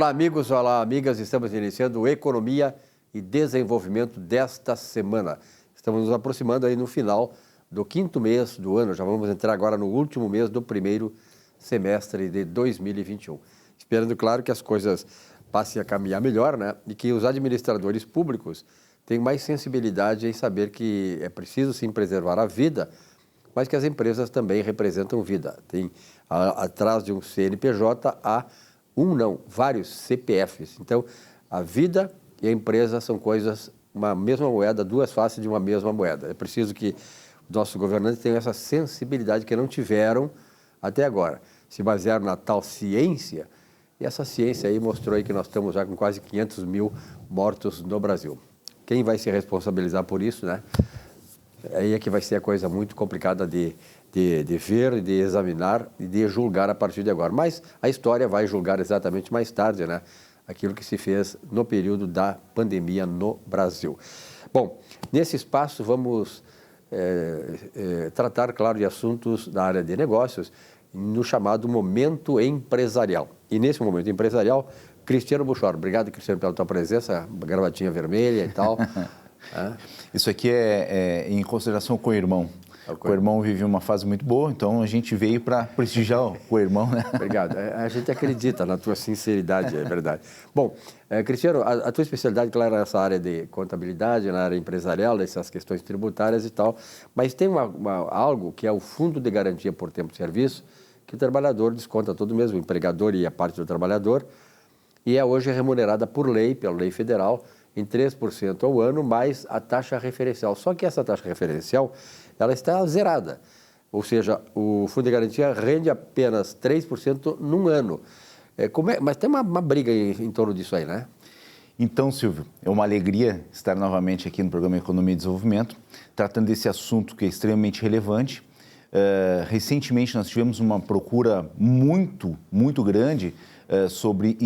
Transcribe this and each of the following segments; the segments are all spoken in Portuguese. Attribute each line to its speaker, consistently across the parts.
Speaker 1: Olá, amigos, olá, amigas. Estamos iniciando o Economia e Desenvolvimento desta semana. Estamos nos aproximando aí no final do quinto mês do ano. Já vamos entrar agora no último mês do primeiro semestre de 2021. Esperando, claro, que as coisas passem a caminhar melhor, né? E que os administradores públicos tenham mais sensibilidade em saber que é preciso, sim, preservar a vida, mas que as empresas também representam vida. Tem atrás de um CNPJ há vários CPFs. Então, a vida e a empresa são coisas, uma mesma moeda, duas faces de uma mesma moeda. É preciso que nossos governantes tenham essa sensibilidade que não tiveram até agora. Se basearam na tal ciência, e essa ciência aí mostrou aí que nós estamos já com quase 500 mil mortos no Brasil. Quem vai se responsabilizar por isso, né? Aí é que vai ser a coisa muito complicada de ver, de examinar e de julgar a partir de agora. Mas a história vai julgar exatamente mais tarde, né? Aquilo que se fez no período da pandemia no Brasil. Bom, nesse espaço vamos tratar, claro, de assuntos da área de negócios no chamado momento empresarial. E nesse momento empresarial, Cristiano Buchor. Obrigado, Cristiano, pela tua presença, gravatinha vermelha e tal.
Speaker 2: Isso aqui é em consideração com o irmão. O co-irmão vive uma fase muito boa, então a gente veio para prestigiar o co-irmão, né?
Speaker 1: Obrigado. A gente acredita na tua sinceridade, é verdade. Bom, Cristiano, a tua especialidade, claro, é essa área de contabilidade, na área empresarial, essas questões tributárias e tal, mas tem algo que é o Fundo de Garantia por Tempo de Serviço, que o trabalhador desconta todo mês, o empregador e a parte do trabalhador, e é hoje remunerada por lei, pela lei federal, em 3% ao ano, mais a taxa referencial. Só que essa taxa referencial, ela está zerada. Ou seja, o Fundo de Garantia rende apenas 3% num ano. Mas tem uma briga em torno disso aí, né?
Speaker 2: Então, Silvio, é uma alegria estar novamente aqui no programa Economia e Desenvolvimento, tratando desse assunto que é extremamente relevante. Recentemente, nós tivemos uma procura muito grande sobre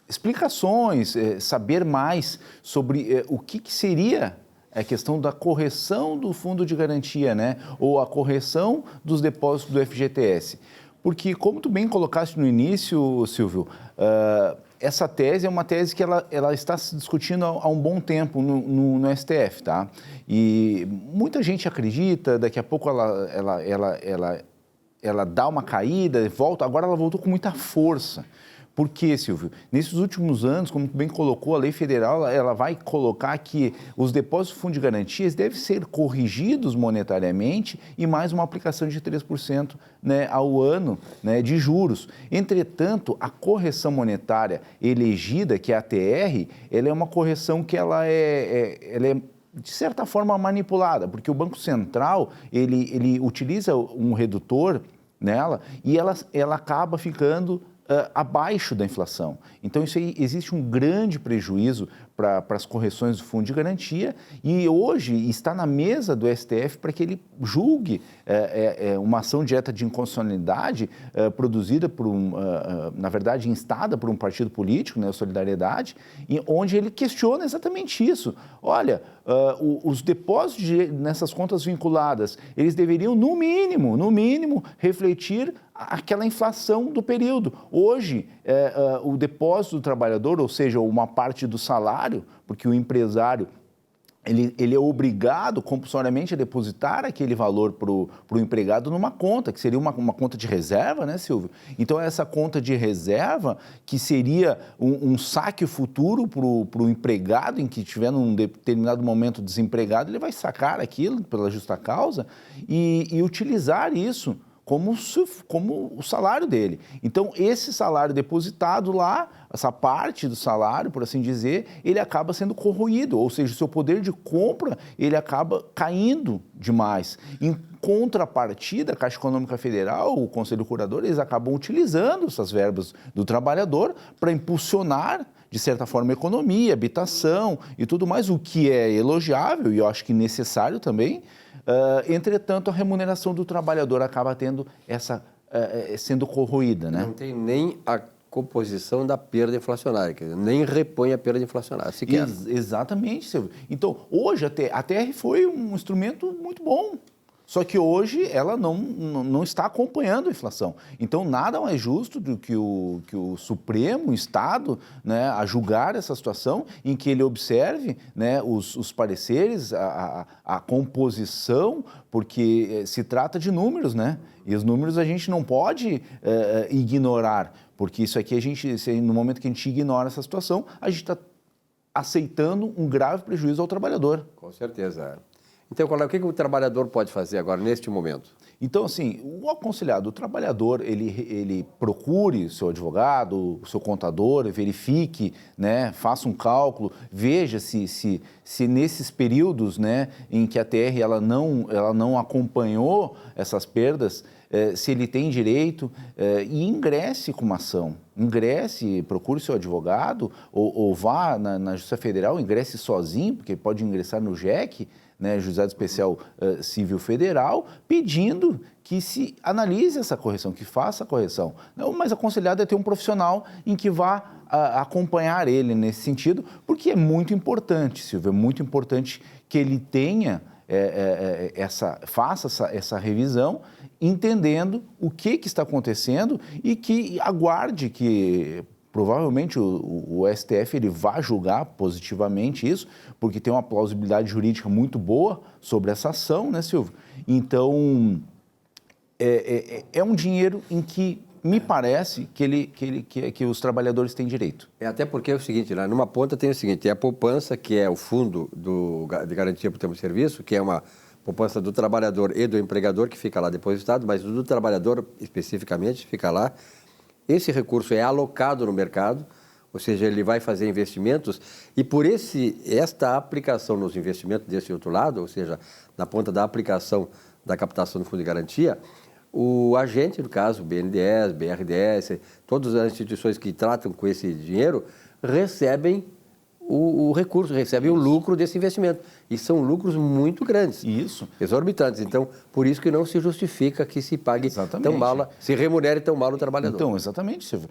Speaker 2: explicações, saber mais sobre o que seria a questão da correção do fundo de garantia, né? Ou a correção dos depósitos do FGTS. Porque, como tu bem colocaste no início, Silvio, essa tese é uma tese que ela está se discutindo há um bom tempo no STF, tá? E muita gente acredita, daqui a pouco ela dá uma caída, volta, agora ela voltou com muita força. Por quê, Silvio? Nesses últimos anos, como bem colocou, a lei federal ela vai colocar que os depósitos do fundo de garantias devem ser corrigidos monetariamente e mais uma aplicação de 3%, né, ao ano, né, de juros. Entretanto, a correção monetária elegida, que é a TR, ela é uma correção que ela é de certa forma manipulada, porque o Banco Central ele utiliza um redutor nela e ela acaba ficando abaixo da inflação. Então, isso aí, existe um grande prejuízo para as correções do fundo de garantia e hoje está na mesa do STF para que ele julgue uma ação direta de inconstitucionalidade produzida por na verdade, instada por um partido político, né, Solidariedade, onde ele questiona exatamente isso. Olha, os depósitos nessas contas vinculadas, eles deveriam, no mínimo, refletir aquela inflação do período. Hoje, o depósito do trabalhador, ou seja, uma parte do salário, porque o empresário ele é obrigado compulsoriamente a depositar aquele valor para o empregado numa conta, que seria uma conta de reserva, né, Silvio? Então, essa conta de reserva, que seria um saque futuro para o empregado, em que estiver num determinado momento desempregado, ele vai sacar aquilo pela justa causa e utilizar isso como o salário dele. Então, esse salário depositado lá, essa parte do salário, por assim dizer, ele acaba sendo corroído, ou seja, o seu poder de compra, ele acaba caindo demais. Em contrapartida, a Caixa Econômica Federal, o Conselho Curador, eles acabam utilizando essas verbas do trabalhador para impulsionar, de certa forma, a economia, habitação e tudo mais, o que é elogiável e eu acho que necessário também. Entretanto, a remuneração do trabalhador acaba tendo sendo corroída, né?
Speaker 1: Não tem nem a composição da perda inflacionária, quer dizer, nem repõe a perda inflacionária, sequer.
Speaker 2: Exatamente, Silvio. Então, hoje a TR foi um instrumento muito bom. Só que hoje ela não está acompanhando a inflação. Então, nada mais justo do que o Supremo, o Estado, né, a julgar essa situação em que ele observe, né, os pareceres, a composição, porque se trata de números, né? E os números a gente não pode ignorar, porque isso aqui no momento que a gente ignora essa situação, a gente está aceitando um grave prejuízo ao trabalhador.
Speaker 1: Com certeza. Então, o que o trabalhador pode fazer agora, neste momento?
Speaker 2: Então, assim, o aconselhado, o trabalhador, ele procure o seu advogado, o seu contador, verifique, né, faça um cálculo, veja se nesses períodos, né, em que a TR ela não acompanhou essas perdas, se ele tem direito, e ingresse com uma ação. Ingresse, procure seu advogado, ou vá na Justiça Federal, ingresse sozinho, porque pode ingressar no JEC, né, Juizado Especial Civil Federal, pedindo que se analise essa correção, que faça a correção. O mais aconselhado é ter um profissional em que vá acompanhar ele nesse sentido, porque é muito importante, Silvio, é muito importante que ele tenha faça essa revisão, entendendo o que está acontecendo e que aguarde que provavelmente o STF ele vai julgar positivamente isso, porque tem uma plausibilidade jurídica muito boa sobre essa ação, né, Silvio? Então, é um dinheiro em que me parece que os trabalhadores têm direito.
Speaker 1: Até porque é o seguinte, né? Numa ponta tem o seguinte, a poupança, que é o fundo de garantia por tempo de serviço, que é uma poupança do trabalhador e do empregador, que fica lá depositado, mas do trabalhador especificamente fica lá. Esse recurso é alocado no mercado, ou seja, ele vai fazer investimentos e por esta aplicação nos investimentos desse outro lado, ou seja, na ponta da aplicação da captação do fundo de garantia, o agente, no caso, o BNDES, BRDES, todas as instituições que tratam com esse dinheiro, recebem o recurso, recebem o lucro desse investimento. E são lucros muito grandes.
Speaker 2: Isso.
Speaker 1: Exorbitantes. Então, por isso que não se justifica que se pague tão mal, se remunere tão mal o trabalhador.
Speaker 2: Então, exatamente, Silvio.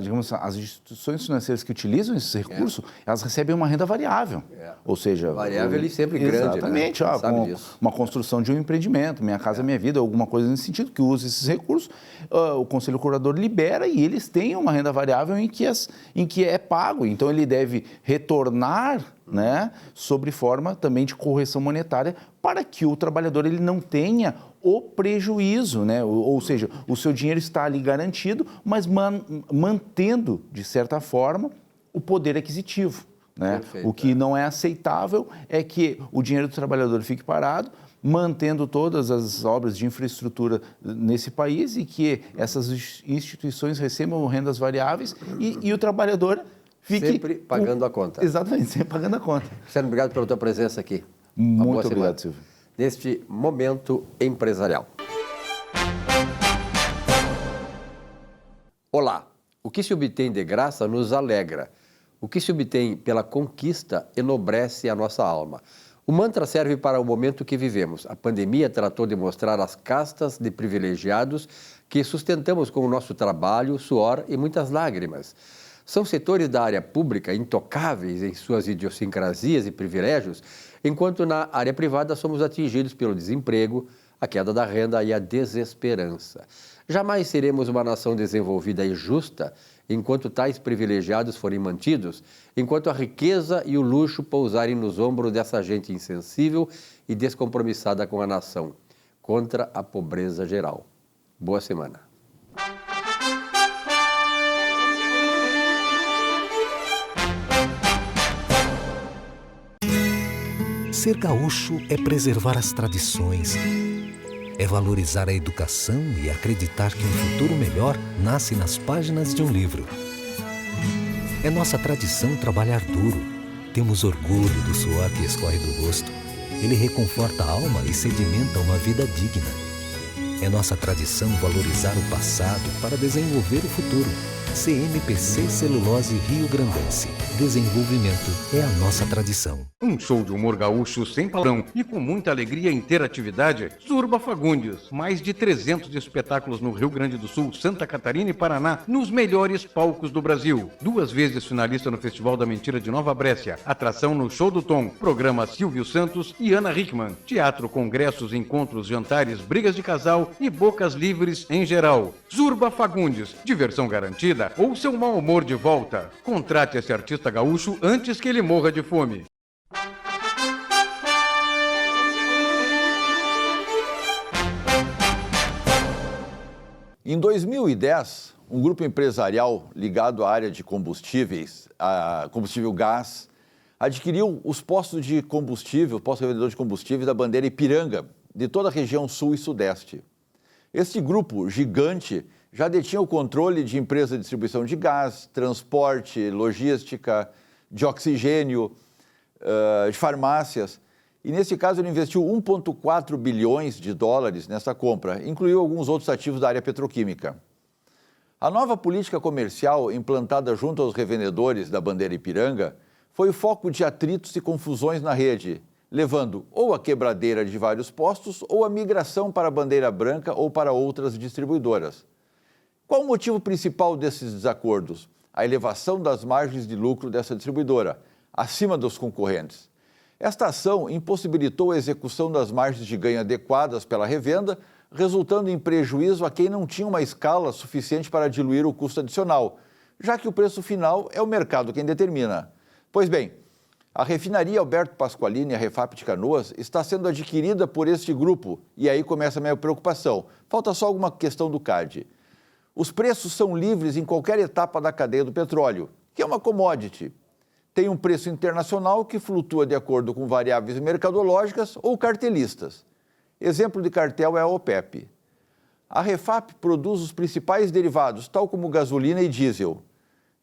Speaker 2: Digamos, as instituições financeiras que utilizam esses recursos, elas recebem uma renda variável. Ou seja...
Speaker 1: Variável e sempre grande,
Speaker 2: exatamente,
Speaker 1: né?
Speaker 2: Uma construção de um empreendimento, Minha Casa Minha Vida, alguma coisa nesse sentido, que use esses recursos, o Conselho Curador libera e eles têm uma renda variável em que é pago. Então, ele deve retornar, né, sobre forma também de correção monetária para que o trabalhador ele não tenha o prejuízo, né? Ou seja, o seu dinheiro está ali garantido, mas mantendo, de certa forma, o poder aquisitivo. Né? O que não é aceitável é que o dinheiro do trabalhador fique parado, mantendo todas as obras de infraestrutura nesse país e que essas instituições recebam rendas variáveis e o trabalhador fique...
Speaker 1: Sempre pagando a conta.
Speaker 2: Exatamente, sempre pagando a conta.
Speaker 1: Cristiano, obrigado pela tua presença aqui.
Speaker 2: Muito obrigado, Silvio.
Speaker 1: Neste Momento Empresarial. Olá, o que se obtém de graça nos alegra. O que se obtém pela conquista enobrece a nossa alma. O mantra serve para o momento que vivemos. A pandemia tratou de mostrar as castas de privilegiados que sustentamos com o nosso trabalho, suor e muitas lágrimas. São setores da área pública intocáveis em suas idiosincrasias e privilégios, enquanto na área privada somos atingidos pelo desemprego, a queda da renda e a desesperança. Jamais seremos uma nação desenvolvida e justa enquanto tais privilegiados forem mantidos, enquanto a riqueza e o luxo pousarem nos ombros dessa gente insensível e descompromissada com a nação, contra a pobreza geral. Boa semana.
Speaker 3: Ser gaúcho é preservar as tradições, é valorizar a educação e acreditar que um futuro melhor nasce nas páginas de um livro. É nossa tradição trabalhar duro. Temos orgulho do suor que escorre do rosto. Ele reconforta a alma e sedimenta uma vida digna. É nossa tradição valorizar o passado para desenvolver o futuro. CMPC Celulose Rio Grandense. Desenvolvimento é a nossa tradição.
Speaker 4: Um show de humor gaúcho sem palavrão e com muita alegria e interatividade. Zurba Fagundes. Mais de 300 espetáculos no Rio Grande do Sul, Santa Catarina e Paraná, nos melhores palcos do Brasil. 2 vezes finalista no Festival da Mentira de Nova Brécia. Atração no Show do Tom. Programa Silvio Santos e Ana Hickman. Teatro, congressos, encontros, jantares, brigas de casal e bocas livres em geral. Zurba Fagundes. Diversão garantida ou seu mau humor de volta. Contrate esse artista gaúcho antes que ele morra de fome.
Speaker 5: Em 2010, um grupo empresarial ligado à área de combustíveis, a combustível gás, adquiriu os postos de combustível, postos revendedores de combustíveis da bandeira Ipiranga, de toda a região sul e sudeste. Este grupo gigante já detinha o controle de empresas de distribuição de gás, transporte, logística, de oxigênio, de farmácias. E, nesse caso, ele investiu 1,4 bilhões de dólares nessa compra, incluiu alguns outros ativos da área petroquímica. A nova política comercial implantada junto aos revendedores da bandeira Ipiranga foi o foco de atritos e confusões na rede, levando ou a quebradeira de vários postos ou a migração para a bandeira branca ou para outras distribuidoras. Qual o motivo principal desses desacordos? A elevação das margens de lucro dessa distribuidora, acima dos concorrentes. Esta ação impossibilitou a execução das margens de ganho adequadas pela revenda, resultando em prejuízo a quem não tinha uma escala suficiente para diluir o custo adicional, já que o preço final é o mercado quem determina. Pois bem, a refinaria Alberto Pasqualini, a Refap de Canoas, está sendo adquirida por este grupo, e aí começa a minha preocupação. Falta só alguma questão do CAD. Os preços são livres em qualquer etapa da cadeia do petróleo, que é uma commodity. Tem um preço internacional que flutua de acordo com variáveis mercadológicas ou cartelistas. Exemplo de cartel é a OPEP. A Refap produz os principais derivados, tal como gasolina e diesel.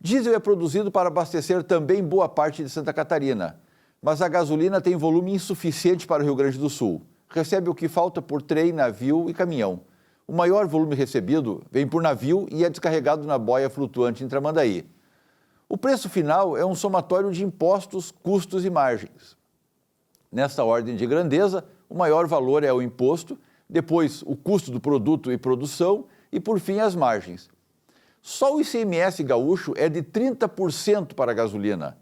Speaker 5: Diesel é produzido para abastecer também boa parte de Santa Catarina, mas a gasolina tem volume insuficiente para o Rio Grande do Sul. Recebe o que falta por trem, navio e caminhão. O maior volume recebido vem por navio e é descarregado na boia flutuante em Tramandaí. O preço final é um somatório de impostos, custos e margens. Nesta ordem de grandeza, o maior valor é o imposto, depois o custo do produto e produção e, por fim, as margens. Só o ICMS gaúcho é de 30% para a gasolina.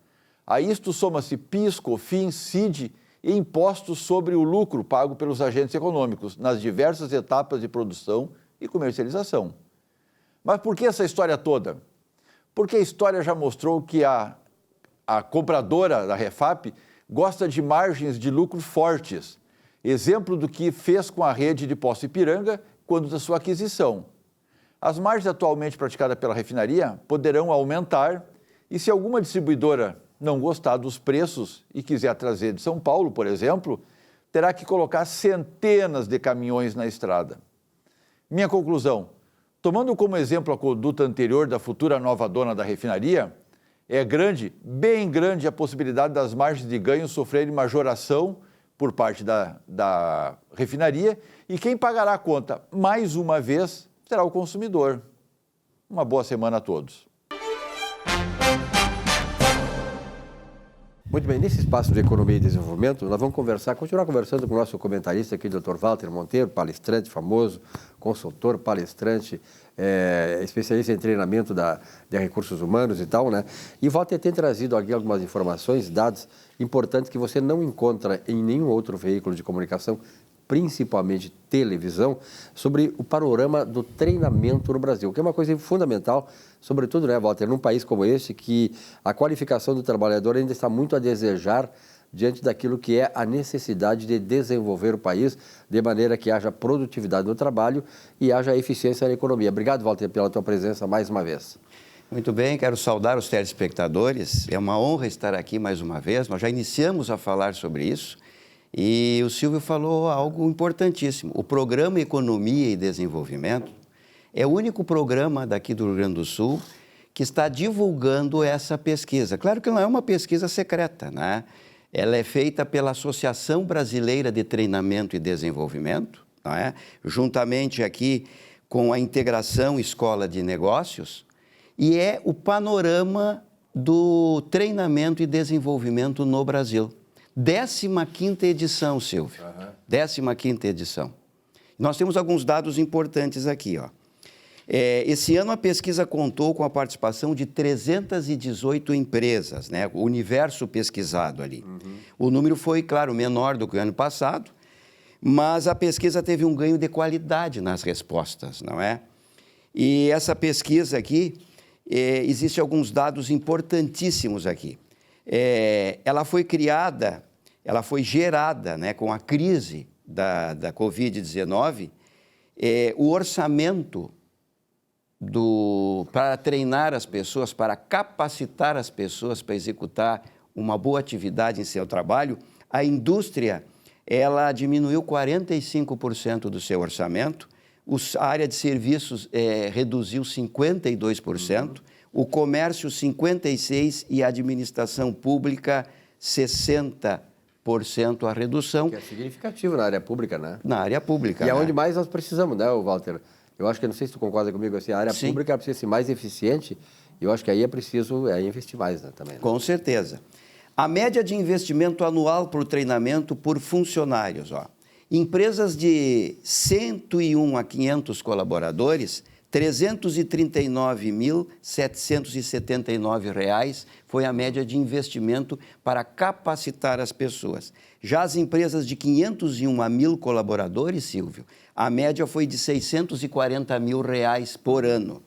Speaker 5: A isto soma-se PIS, COFINS, CID e impostos sobre o lucro pago pelos agentes econômicos nas diversas etapas de produção e comercialização. Mas por que essa história toda? Porque a história já mostrou que a compradora da Refap gosta de margens de lucro fortes. Exemplo do que fez com a rede de Poço Ipiranga quando da sua aquisição. As margens atualmente praticadas pela refinaria poderão aumentar e se alguma distribuidora não gostar dos preços e quiser trazer de São Paulo, por exemplo, terá que colocar centenas de caminhões na estrada. Minha conclusão: tomando como exemplo a conduta anterior da futura nova dona da refinaria, é grande, bem grande a possibilidade das margens de ganho sofrerem majoração por parte da refinaria e quem pagará a conta, mais uma vez, será o consumidor. Uma boa semana a todos.
Speaker 1: Muito bem, nesse espaço de Economia e Desenvolvimento, nós vamos continuar conversando com o nosso comentarista aqui, Dr. Walter Monteiro, palestrante famoso, consultor, palestrante, especialista em treinamento de recursos humanos e tal, né? E o Walter tem trazido aqui algumas informações, dados importantes que você não encontra em nenhum outro veículo de comunicação, principalmente televisão, sobre o panorama do treinamento no Brasil, que é uma coisa fundamental, sobretudo, né, Walter, num país como este, que a qualificação do trabalhador ainda está muito a desejar diante daquilo que é a necessidade de desenvolver o país de maneira que haja produtividade no trabalho e haja eficiência na economia. Obrigado, Walter, pela tua presença mais uma vez.
Speaker 6: Muito bem, quero saudar os telespectadores. É uma honra estar aqui mais uma vez. Nós já iniciamos a falar sobre isso. E o Silvio falou algo importantíssimo. O Programa Economia e Desenvolvimento é o único programa daqui do Rio Grande do Sul que está divulgando essa pesquisa. Claro que não é uma pesquisa secreta, né? Ela é feita pela Associação Brasileira de Treinamento e Desenvolvimento, não é? Juntamente aqui com a Integração Escola de Negócios, e é o panorama do treinamento e desenvolvimento no Brasil. 15ª edição, Silvio. 15ª edição. Nós temos alguns dados importantes aqui, ó. Esse ano a pesquisa contou com a participação de 318 empresas, né? O universo pesquisado ali. O número foi, claro, menor do que o ano passado, mas a pesquisa teve um ganho de qualidade nas respostas, não é? E essa pesquisa aqui, existem alguns dados importantíssimos aqui. Ela foi criada, ela foi gerada, né, com a crise da Covid-19, o orçamento para treinar as pessoas, para capacitar as pessoas para executar uma boa atividade em seu trabalho, a indústria, ela diminuiu 45% do seu orçamento, a área de serviços reduziu 52%, o comércio 56% e a administração pública 60% a redução.
Speaker 1: Que é significativo na área pública, né?
Speaker 6: Na área pública.
Speaker 1: E é
Speaker 6: né?
Speaker 1: onde mais nós precisamos, né, Walter? Eu acho que, não sei se tu concorda comigo, assim, a área
Speaker 6: Sim.
Speaker 1: pública precisa ser mais eficiente e eu acho que aí é preciso investir mais, né, também. Né?
Speaker 6: Com certeza. A média de investimento anual para o treinamento por funcionários, ó. Empresas de 101 a 500 colaboradores, R$ 339.779 foi a média de investimento para capacitar as pessoas. Já as empresas de 501 a 1.000 colaboradores, Silvio, a média foi de R$ 640 mil por ano.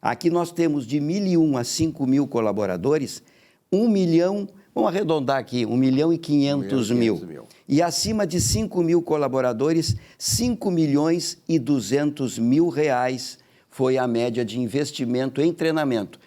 Speaker 6: Aqui nós temos de 1.001 a 5.000 colaboradores, 1 milhão, vamos arredondar aqui, 1.500.000. E acima de 5.000 colaboradores, R$ 5.200.000 foi a média de investimento em treinamento.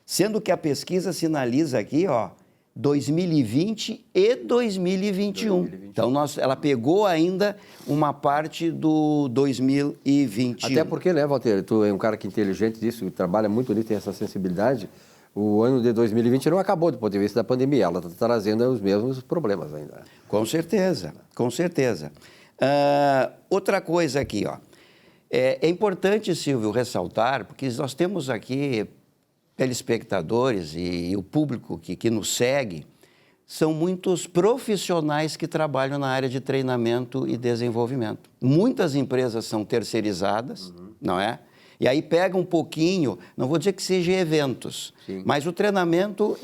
Speaker 6: Sendo que a pesquisa sinaliza aqui, ó, 2020 e 2021. Então, ela pegou ainda uma parte do 2021.
Speaker 1: Até porque, né, Walter, tu é um cara que é inteligente disso, trabalha muito nisso, tem essa sensibilidade. O ano de 2020 não acabou do ponto de vista da pandemia, ela está trazendo os mesmos problemas ainda.
Speaker 6: Com certeza, com certeza. Outra coisa aqui, ó. É importante, Silvio, ressaltar, porque nós temos aqui telespectadores e o público que nos segue, são muitos profissionais que trabalham na área de treinamento e desenvolvimento. Muitas empresas são terceirizadas, não é? E aí pega um pouquinho, não vou dizer que seja eventos,
Speaker 1: Sim.
Speaker 6: mas o treinamento,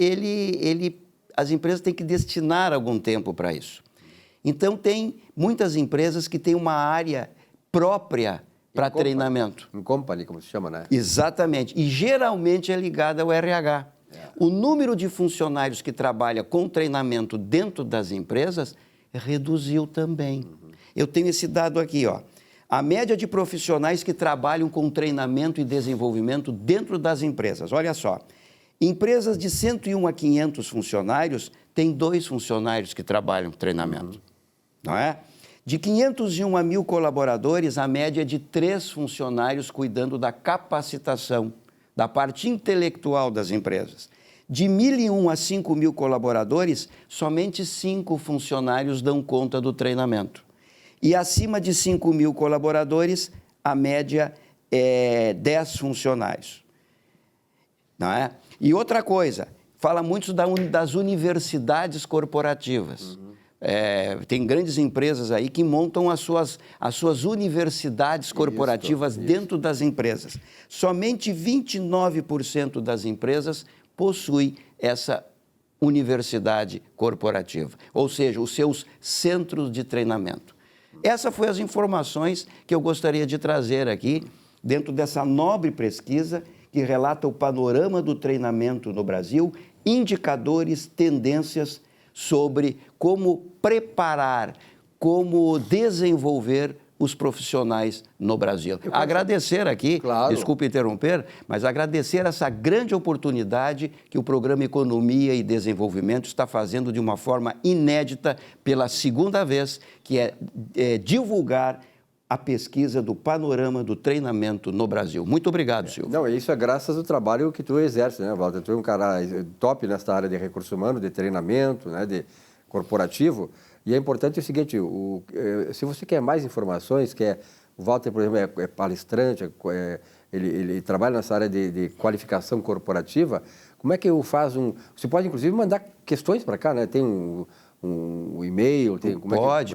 Speaker 6: as empresas têm que destinar algum tempo para isso. Então, tem muitas empresas que têm uma área própria para treinamento.
Speaker 1: Em company, como se chama, né?
Speaker 6: Exatamente. E geralmente é ligada ao RH. O número de funcionários que trabalha com treinamento dentro das empresas reduziu também. Eu tenho esse dado aqui, ó. A média de profissionais que trabalham com treinamento e desenvolvimento dentro das empresas. Olha só, empresas de 101 a 500 funcionários têm 2 funcionários que trabalham com treinamento, não é? De 501 a 1.000 colaboradores, a média é de 3 funcionários cuidando da capacitação, da parte intelectual das empresas. De 1.001 a 5.000 colaboradores, somente 5 funcionários dão conta do treinamento. E acima de 5.000 colaboradores, a média é 10 funcionários. Não é? E outra coisa, fala muito das universidades corporativas. Tem grandes empresas aí que montam as suas universidades corporativas dentro das empresas. Somente 29% das empresas possuem essa universidade corporativa, ou seja, os seus centros de treinamento. Essas foram as informações que eu gostaria de trazer aqui, dentro dessa nobre pesquisa que relata o panorama do treinamento no Brasil, indicadores, tendências sobre como preparar, como desenvolver os profissionais no Brasil. Agradecer aqui,
Speaker 1: Claro.
Speaker 6: Desculpe interromper, mas agradecer essa grande oportunidade que o Programa Economia e Desenvolvimento está fazendo de uma forma inédita pela segunda vez, que é divulgar a pesquisa do panorama do treinamento no Brasil. Muito obrigado, Silvio.
Speaker 1: Não, isso é graças ao trabalho que tu exerce, né, Walter? Tu é um cara top nessa área de recursos humanos, de treinamento, né, de corporativo. E é importante o seguinte, se você quer mais informações, o Walter, por exemplo, é palestrante, ele trabalha nessa área de qualificação corporativa. Como é que eu faço um... Você pode, inclusive, mandar questões para cá, né? Tem um e-mail?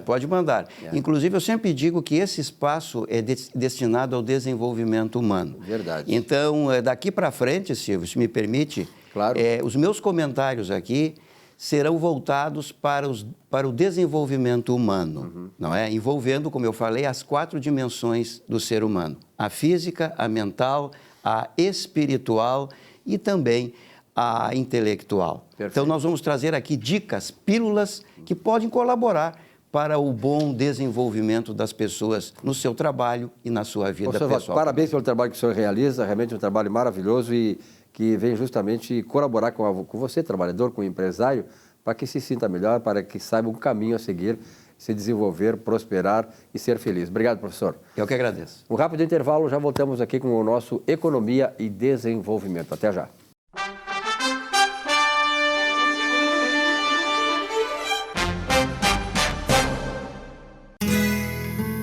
Speaker 6: Pode mandar. Inclusive, eu sempre digo que esse espaço é destinado ao desenvolvimento humano.
Speaker 1: Verdade.
Speaker 6: Então, daqui para frente, Silvio, se me permite,
Speaker 1: claro.
Speaker 6: Os meus comentários aqui serão voltados para o desenvolvimento humano, não é? Envolvendo, como eu falei, as 4 dimensões do ser humano: a física, a mental, a espiritual e também a intelectual.
Speaker 1: Perfeito.
Speaker 6: Então, nós vamos trazer aqui dicas, pílulas que podem colaborar para o bom desenvolvimento das pessoas no seu trabalho e na sua vida pessoal.
Speaker 1: Parabéns pelo trabalho que o senhor realiza, realmente um trabalho maravilhoso e que vem justamente colaborar com você, trabalhador, com o empresário, para que se sinta melhor, para que saiba um caminho a seguir, se desenvolver, prosperar e ser feliz. Obrigado, professor.
Speaker 6: Eu que agradeço.
Speaker 1: Um rápido intervalo, já voltamos aqui com o nosso Economia e Desenvolvimento. Até já.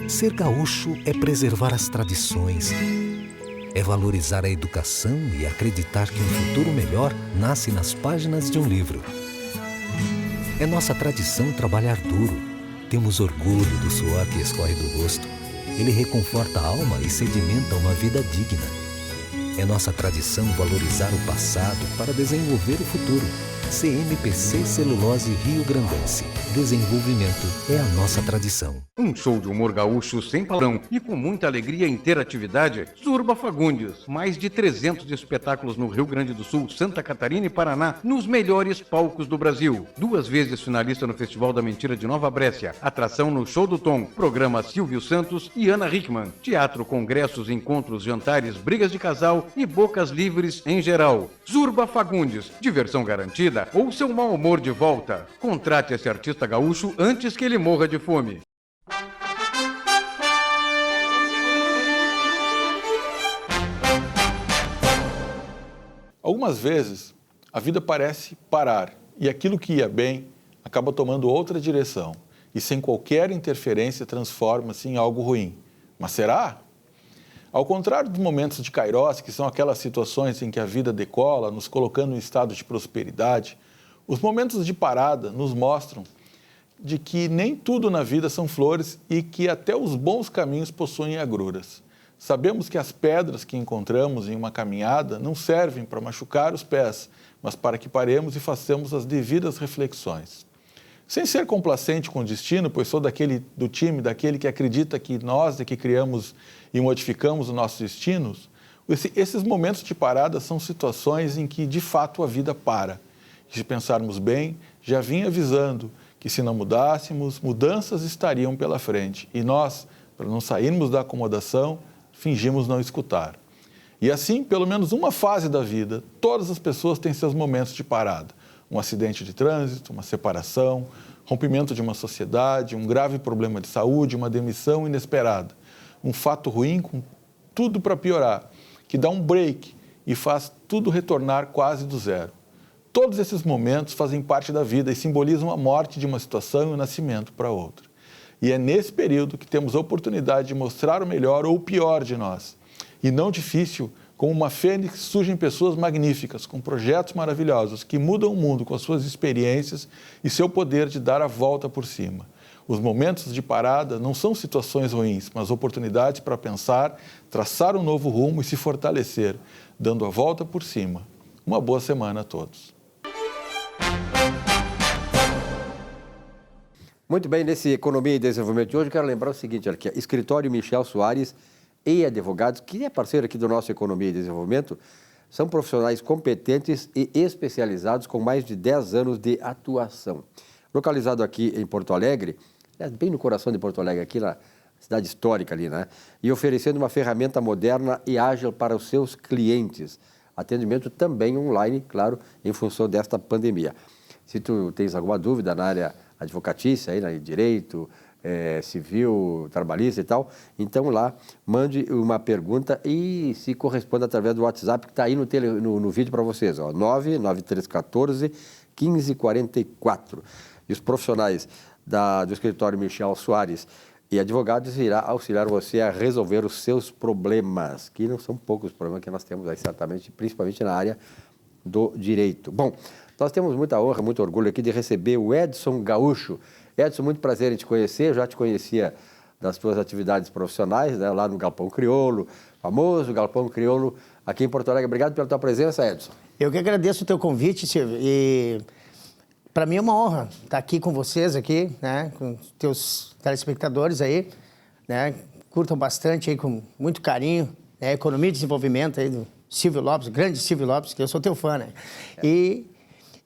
Speaker 3: Ser gaúcho é preservar as tradições, é valorizar a educação e acreditar que um futuro melhor nasce nas páginas de um livro. É nossa tradição trabalhar duro. Temos orgulho do suor que escorre do rosto. Ele reconforta a alma e sedimenta uma vida digna. É nossa tradição valorizar o passado para desenvolver o futuro. CMPC Celulose Rio Grandense. Desenvolvimento é a nossa tradição.
Speaker 4: Um show de humor gaúcho sem palavrão e com muita alegria e interatividade. Zurba Fagundes. Mais de 300 espetáculos no Rio Grande do Sul, Santa Catarina e Paraná, nos melhores palcos do Brasil. 2 vezes finalista no Festival da Mentira de Nova Brécia. Atração no Show do Tom. Programa Silvio Santos e Ana Hickman. Teatro, congressos, encontros, jantares, brigas de casal e bocas livres em geral. Zurba Fagundes. Diversão garantida ou seu mau humor de volta. Contrate esse artista gaúcho antes que ele morra de fome.
Speaker 7: Algumas vezes, a vida parece parar e aquilo que ia bem acaba tomando outra direção e sem qualquer interferência transforma-se em algo ruim. Mas será? Ao contrário dos momentos de Kairos, que são aquelas situações em que a vida decola, nos colocando em estado de prosperidade, os momentos de parada nos mostram de que nem tudo na vida são flores e que até os bons caminhos possuem agruras. Sabemos que as pedras que encontramos em uma caminhada não servem para machucar os pés, mas para que paremos e façamos as devidas reflexões. Sem ser complacente com o destino, pois sou do time daquele que acredita que nós é que criamos e modificamos os nossos destinos, esses momentos de parada são situações em que de fato a vida para. E se pensarmos bem, já vim avisando que se não mudássemos, mudanças estariam pela frente. E nós, para não sairmos da acomodação, fingimos não escutar. E assim, pelo menos uma fase da vida, todas as pessoas têm seus momentos de parada. Um acidente de trânsito, uma separação, rompimento de uma sociedade, um grave problema de saúde, uma demissão inesperada. Um fato ruim com tudo para piorar, que dá um break e faz tudo retornar quase do zero. Todos esses momentos fazem parte da vida e simbolizam a morte de uma situação e o nascimento para outra. E é nesse período que temos a oportunidade de mostrar o melhor ou o pior de nós. E não difícil, como uma fênix, surgem pessoas magníficas, com projetos maravilhosos, que mudam o mundo com as suas experiências e seu poder de dar a volta por cima. Os momentos de parada não são situações ruins, mas oportunidades para pensar, traçar um novo rumo e se fortalecer, dando a volta por cima. Uma boa semana a todos.
Speaker 1: Muito bem, nesse Economia e Desenvolvimento de hoje, eu quero lembrar o seguinte, aqui, Escritório Michel Soares e Advogados, que é parceiro aqui do nosso Economia e Desenvolvimento, são profissionais competentes e especializados com mais de 10 anos de atuação. Localizado aqui em Porto Alegre, bem no coração de Porto Alegre, aqui na cidade histórica ali, né? E oferecendo uma ferramenta moderna e ágil para os seus clientes. Atendimento também online, claro, em função desta pandemia. Se tu tens alguma dúvida na área advocatícia, aí, na direito, civil, trabalhista e tal, então lá mande uma pergunta e se corresponda através do WhatsApp que está aí no vídeo para vocês, ó, 99314-1544. E os profissionais do escritório Michel Soares E advogados irá auxiliar você a resolver os seus problemas, que não são poucos problemas que nós temos aí, certamente, principalmente na área do direito. Bom, nós temos muita honra, muito orgulho aqui de receber o Edson Gaúcho. Edson, muito prazer em te conhecer, eu já te conhecia das tuas atividades profissionais, né, lá no Galpão Crioulo, famoso Galpão Crioulo, aqui em Porto Alegre. Obrigado pela tua presença, Edson.
Speaker 8: Eu que agradeço o teu convite, Silvio, e para mim é uma honra estar aqui com vocês, aqui, né, com os teus telespectadores aí, né, curtam bastante aí com muito carinho, né, Economia e Desenvolvimento aí do Silvio Lopes, grande Silvio Lopes, que eu sou teu fã, né, e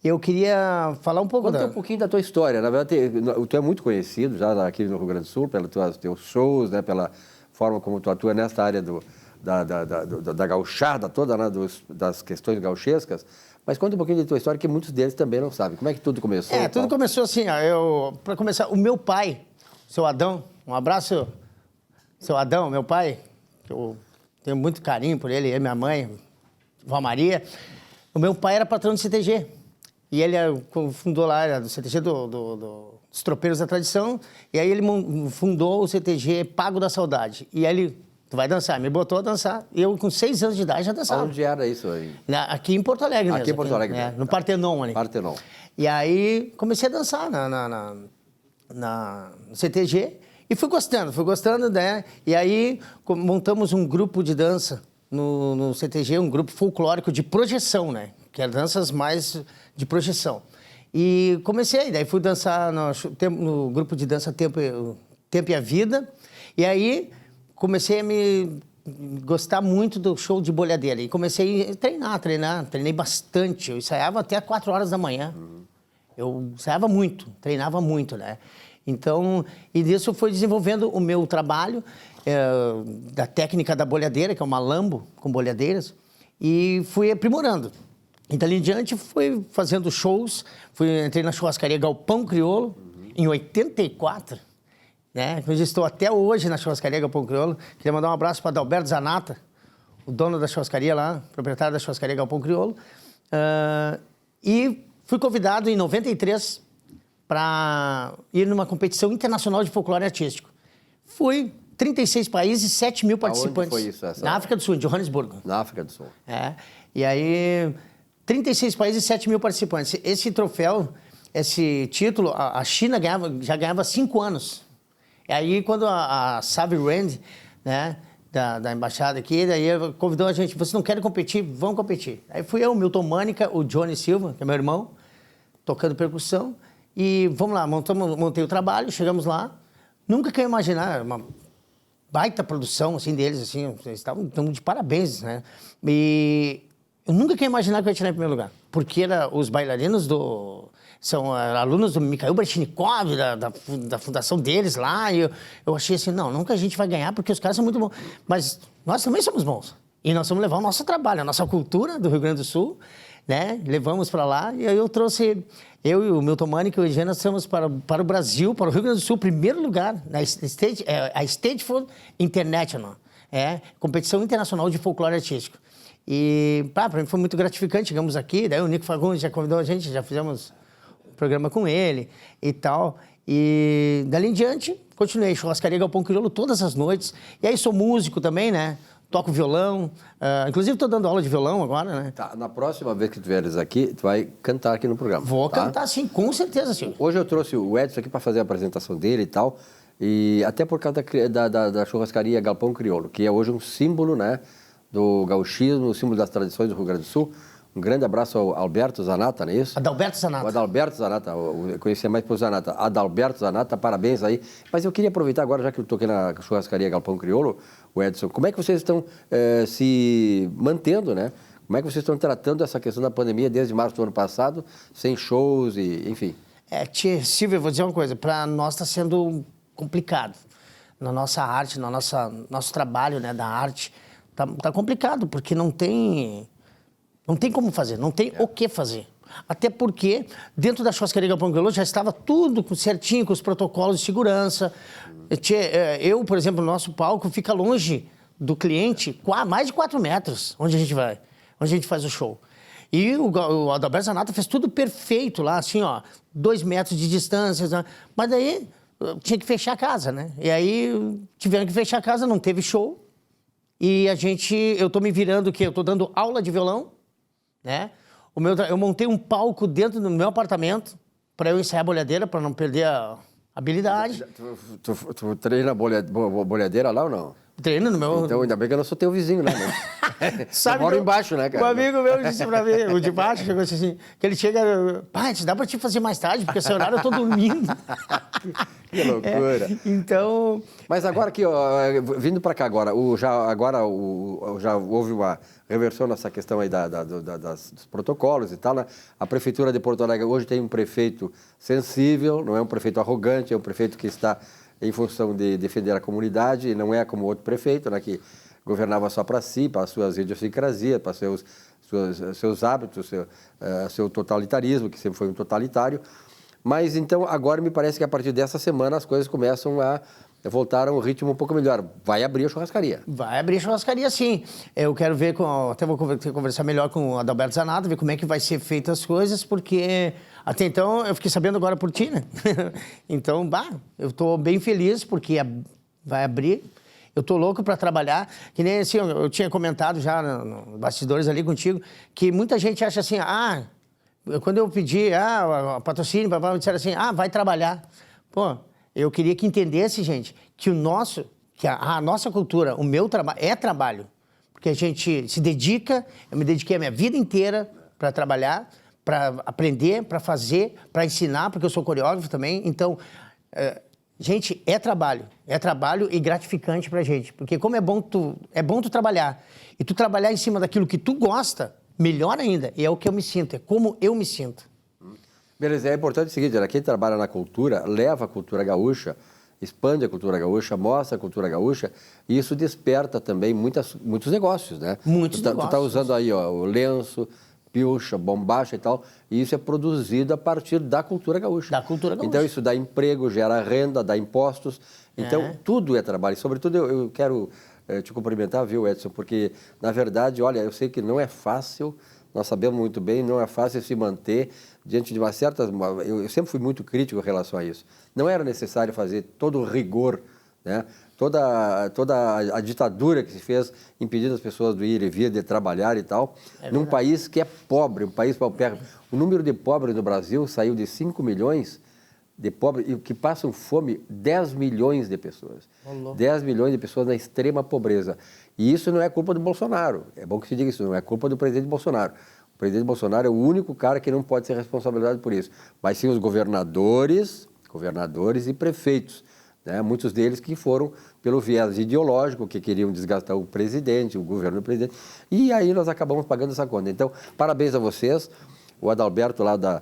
Speaker 8: eu queria falar um pouco
Speaker 1: Conta um pouquinho da tua história. Na verdade, tu é muito conhecido já aqui no Rio Grande do Sul, pelos teus shows, né, pela forma como tu atua nesta área da gauchada toda, né, das questões gauchescas. Mas conta um pouquinho da tua história, que muitos deles também não sabem. Como é que tudo começou?
Speaker 8: Tudo começou assim, ó, para começar, o meu pai, seu Adão, um abraço, seu Adão, meu pai, que eu tenho muito carinho por ele, e minha mãe, Vó Maria. O meu pai era patrão do CTG. E ele fundou lá, era do CTG dos Tropeiros da Tradição, e aí ele fundou o CTG Pago da Saudade. E aí ele, tu vai dançar, me botou a dançar. Eu, com 6 anos de idade, já dançava.
Speaker 1: Onde era isso aí?
Speaker 8: Aqui em Porto Alegre mesmo.
Speaker 1: Aqui em Porto Alegre mesmo.
Speaker 8: No Partenon ali.
Speaker 1: Partenon.
Speaker 8: E aí comecei a dançar no CTG e fui gostando, né? E aí montamos um grupo de dança no CTG, um grupo folclórico de projeção, né? Que é danças mais de projeção. E comecei, daí fui dançar no grupo de dança Tempo e a Vida. E aí comecei a me gostar muito do show de bolhadeira. E comecei a treinei bastante. Eu ensaiava até 4 horas da manhã. Eu ensaiava muito, treinava muito, né? Então, e disso foi desenvolvendo o meu trabalho da técnica da bolhadeira, que é uma lambo com bolhadeiras, e fui aprimorando. E dali em diante fui fazendo shows, entrei na churrascaria Galpão Crioulo, em 84, né? Eu estou até hoje na churrascaria Galpão Crioulo. Queria mandar um abraço para Adalberto Zanata, o dono da churrascaria lá, proprietário da churrascaria Galpão Crioulo. E fui convidado em 93 para ir numa competição internacional de folclore artístico. Fui 36 países, 7 mil participantes.
Speaker 1: Aonde foi isso?
Speaker 8: Na África do Sul, em Johannesburgo.
Speaker 1: Na África do Sul.
Speaker 8: E aí, 36 países, 7 mil participantes. Esse troféu, esse título, a China já ganhava 5 anos. E aí, quando a Savvy Rand, né, da embaixada aqui, daí convidou a gente, vocês não querem competir? Vamos competir. Aí fui eu, Milton Mânica, o Johnny Silva, que é meu irmão, tocando percussão, e vamos lá, montei o trabalho, chegamos lá, nunca que eu ia imaginar, uma baita produção, assim, deles, assim, eles estavam de parabéns, né? E eu nunca que ia imaginar que eu ia tirar em primeiro lugar, porque os bailarinos são alunos do Mikhail Brechnikov, da fundação deles lá, e eu achei assim, nunca a gente vai ganhar, porque os caras são muito bons, mas nós também somos bons, e nós vamos levar o nosso trabalho, a nossa cultura do Rio Grande do Sul, né? Levamos para lá, e aí eu e o Milton Mânica e o Egênio, nós fomos para o Brasil, para o Rio Grande do Sul, primeiro lugar, a Stateful International, competição internacional de folclore artístico. E, para mim foi muito gratificante, chegamos aqui, daí o Nico Fagundes já convidou a gente, já fizemos um programa com ele e tal. E dali em diante, continuei, churrascaria Galpão Crioulo todas as noites. E aí sou músico também, né? Toco violão, inclusive estou dando aula de violão agora, né?
Speaker 1: Tá, na próxima vez que tu vieres aqui, tu vai cantar aqui no programa.
Speaker 8: Vou cantar, sim, com certeza, senhor.
Speaker 1: Hoje eu trouxe o Edson aqui para fazer a apresentação dele e tal, e até por causa da churrascaria Galpão Crioulo, que é hoje um símbolo, né, do gauchismo, um símbolo das tradições do Rio Grande do Sul. Um grande abraço ao Alberto Zanata, não é isso?
Speaker 8: Adalberto Zanata.
Speaker 1: O Adalberto Zanata, eu conhecia mais por Zanata. Adalberto Zanata, parabéns aí. Mas eu queria aproveitar agora, já que eu toquei na churrascaria Galpão Crioulo, o Edson, como é que vocês estão se mantendo, né? Como é que vocês estão tratando essa questão da pandemia desde março do ano passado, sem shows e, enfim?
Speaker 8: Silvio, eu vou dizer uma coisa, para nós está sendo complicado. Na nossa arte, no nosso trabalho, né, da arte, tá complicado, porque não tem como fazer, não tem o que fazer. Até porque, dentro da churrascaria Galpão Crioulo, já estava tudo certinho, com os protocolos de segurança. Eu, por exemplo, no nosso palco fica longe do cliente, mais de 4 metros, onde a gente faz o show. E o Adalberto Zanata fez tudo perfeito lá, assim, 2 metros de distância. Mas daí, tinha que fechar a casa, né? E aí tiveram que fechar a casa, não teve show. E eu tô me virando eu tô dando aula de violão, né? Eu montei um palco dentro do meu apartamento para eu ensaiar a bolhadeira, para não perder a habilidade.
Speaker 1: Tu treina bolhadeira lá ou não?
Speaker 8: Treino no meu...
Speaker 1: Então, ainda bem que eu não sou teu vizinho, né? Mas... eu moro embaixo, né, cara?
Speaker 8: Um amigo meu disse pra mim, o de baixo, chegou assim, que ele chega... Pai, dá pra te fazer mais tarde, porque esse horário eu tô dormindo.
Speaker 1: Que loucura.
Speaker 8: Então...
Speaker 1: Mas agora aqui, vindo para cá agora, já houve uma reversão nessa questão aí dos protocolos e tal, né? A Prefeitura de Porto Alegre hoje tem um prefeito sensível, não é um prefeito arrogante, é um prefeito que está em função de defender a comunidade, e não é como outro prefeito, né, que governava só para si, para as suas idiosincrasias, para seus hábitos, seu totalitarismo, que sempre foi um totalitário. Mas então, agora me parece que a partir dessa semana as coisas começam a voltar a um ritmo um pouco melhor. Vai abrir a churrascaria.
Speaker 8: Vai abrir a churrascaria, sim. Eu quero ver, até vou conversar melhor com o Adalberto Zanata, ver como é que vai ser feitas as coisas, porque até então eu fiquei sabendo agora por ti, né? Então, eu estou bem feliz porque vai abrir. Eu estou louco para trabalhar, que nem assim, eu tinha comentado já nos bastidores ali contigo, que muita gente acha assim, quando eu pedi, patrocínio, papai, disseram assim, vai trabalhar. Pô, eu queria que entendesse, gente, que a nossa cultura, o meu trabalho, é trabalho. Porque a gente se dedica, eu me dediquei a minha vida inteira para trabalhar, para aprender, para fazer, para ensinar, porque eu sou coreógrafo também. Então, gente, é trabalho e gratificante pra gente. Porque como é bom tu trabalhar, e tu trabalhar em cima daquilo que tu gosta, melhor ainda, e é o que eu me sinto, é como eu me sinto.
Speaker 1: Beleza, é importante o seguinte, quem trabalha na cultura, leva a cultura gaúcha, expande a cultura gaúcha, mostra a cultura gaúcha, e isso desperta também muitos negócios, né?
Speaker 8: Muitos
Speaker 1: negócios. Tu tá usando aí, o lenço, pilcha, bombacha e tal, e isso é produzido a partir da cultura gaúcha.
Speaker 8: Da cultura gaúcha.
Speaker 1: Então isso dá emprego, gera renda, dá impostos, então tudo é trabalho. E, sobretudo, eu quero te cumprimentar, viu, Edson, porque, na verdade, olha, eu sei que não é fácil, nós sabemos muito bem, não é fácil se manter diante de uma certa... Eu sempre fui muito crítico em relação a isso. Não era necessário fazer todo o rigor, né? Toda a ditadura que se fez impedindo as pessoas de ir e vir, de trabalhar e tal, num país que é pobre, um país paupérrimo. O número de pobres no Brasil saiu de 5 milhões de pobres, e que passam fome 10 milhões de pessoas. 10 milhões de pessoas na extrema pobreza. E isso não é culpa do Bolsonaro. É bom que se diga isso, não é culpa do presidente Bolsonaro. O presidente Bolsonaro é o único cara que não pode ser responsabilizado por isso. Mas sim os governadores e prefeitos. Né? Muitos deles que foram pelo viés ideológico, que queriam desgastar o presidente, o governo do presidente, e aí nós acabamos pagando essa conta. Então, parabéns a vocês, o Adalberto lá da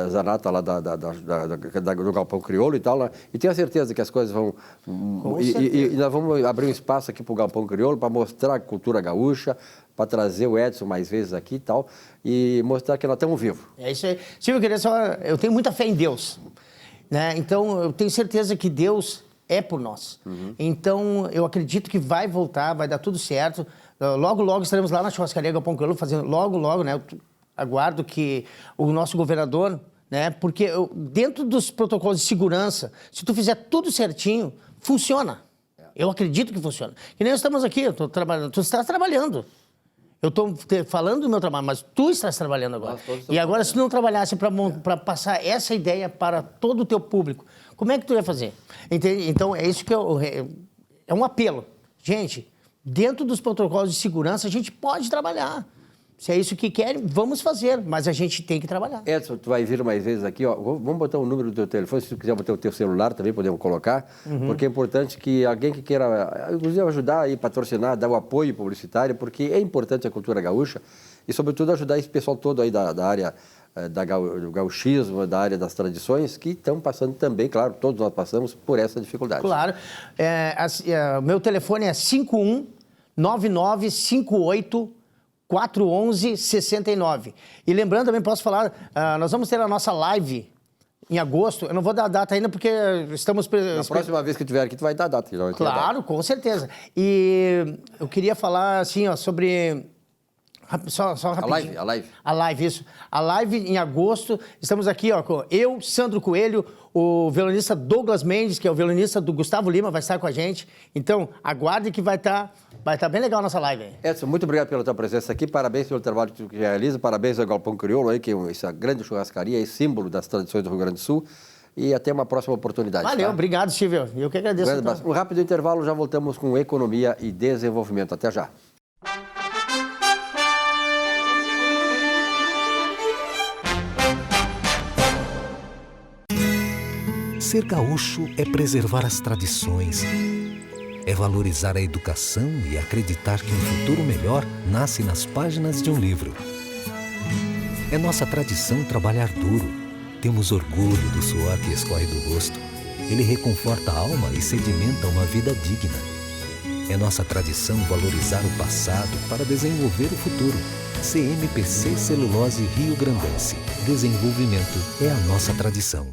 Speaker 1: Zanata, lá do Galpão Crioulo e tal, lá, e tenho a certeza que as coisas vão... E nós vamos abrir um espaço aqui para o Galpão Crioulo, para mostrar a cultura gaúcha, para trazer o Edson mais vezes aqui e tal, e mostrar que nós estamos vivos.
Speaker 8: É isso aí. Silvio, eu tenho muita fé em Deus. Né? Então, eu tenho certeza que Deus é por nós. Então, eu acredito que vai voltar, vai dar tudo certo. Logo, logo estaremos lá na churrascaria Galpão Crioulo, fazendo logo, né? Eu aguardo que o nosso governador, né? Porque dentro dos protocolos de segurança, se tu fizer tudo certinho, funciona. Eu acredito que funciona. Que nem nós estamos aqui, eu estou trabalhando, tu estás trabalhando. Eu estou falando do meu trabalho, mas tu estás trabalhando agora. E agora, se tu não trabalhasse para passar essa ideia para todo o teu público, como é que tu ia fazer? Entende? Então, é isso que é um apelo. Gente, dentro dos protocolos de segurança, a gente pode trabalhar. Se é isso que querem, vamos fazer, mas a gente tem que trabalhar.
Speaker 1: Edson, tu vai vir mais vezes aqui, ó. Vamos botar o número do teu telefone, se tu quiser botar o teu celular também podemos colocar, porque é importante que alguém que queira, inclusive, ajudar e patrocinar, dar o apoio publicitário, porque é importante a cultura gaúcha e, sobretudo, ajudar esse pessoal todo aí da área do gauchismo, da área das tradições, que estão passando também, claro, todos nós passamos por essa dificuldade.
Speaker 8: Claro. Meu telefone é 51 9958 411-69. E lembrando, também posso falar, nós vamos ter a nossa live em agosto. Eu não vou dar a data ainda porque estamos...
Speaker 1: Na próxima vez que tiver aqui, tu vai dar a data.
Speaker 8: Claro, com certeza. E eu queria falar, assim, ó, sobre Só rapidinho.
Speaker 1: A live.
Speaker 8: A live, isso. A live em agosto. Estamos aqui, ó, com eu, Sandro Coelho, o violonista Douglas Mendes, que é o violonista do Gustavo Lima, vai estar com a gente. Então, aguarde que vai estar bem legal a nossa live aí.
Speaker 1: Edson, muito obrigado pela tua presença aqui. Parabéns pelo trabalho que tu realiza. Parabéns ao Galpão Crioulo, aí, que é essa grande churrascaria e símbolo das tradições do Rio Grande do Sul. E até uma próxima oportunidade.
Speaker 8: Valeu,
Speaker 1: tá?
Speaker 8: obrigado, Silvio. Eu que agradeço.
Speaker 1: Um rápido intervalo, já voltamos com economia e desenvolvimento. Até já.
Speaker 3: Ser gaúcho é preservar as tradições, é valorizar a educação e acreditar que um futuro melhor nasce nas páginas de um livro. É nossa tradição trabalhar duro. Temos orgulho do suor que escorre do rosto. Ele reconforta a alma e sedimenta uma vida digna. É nossa tradição valorizar o passado para desenvolver o futuro. CMPC Celulose Rio Grandense. Desenvolvimento é a nossa tradição.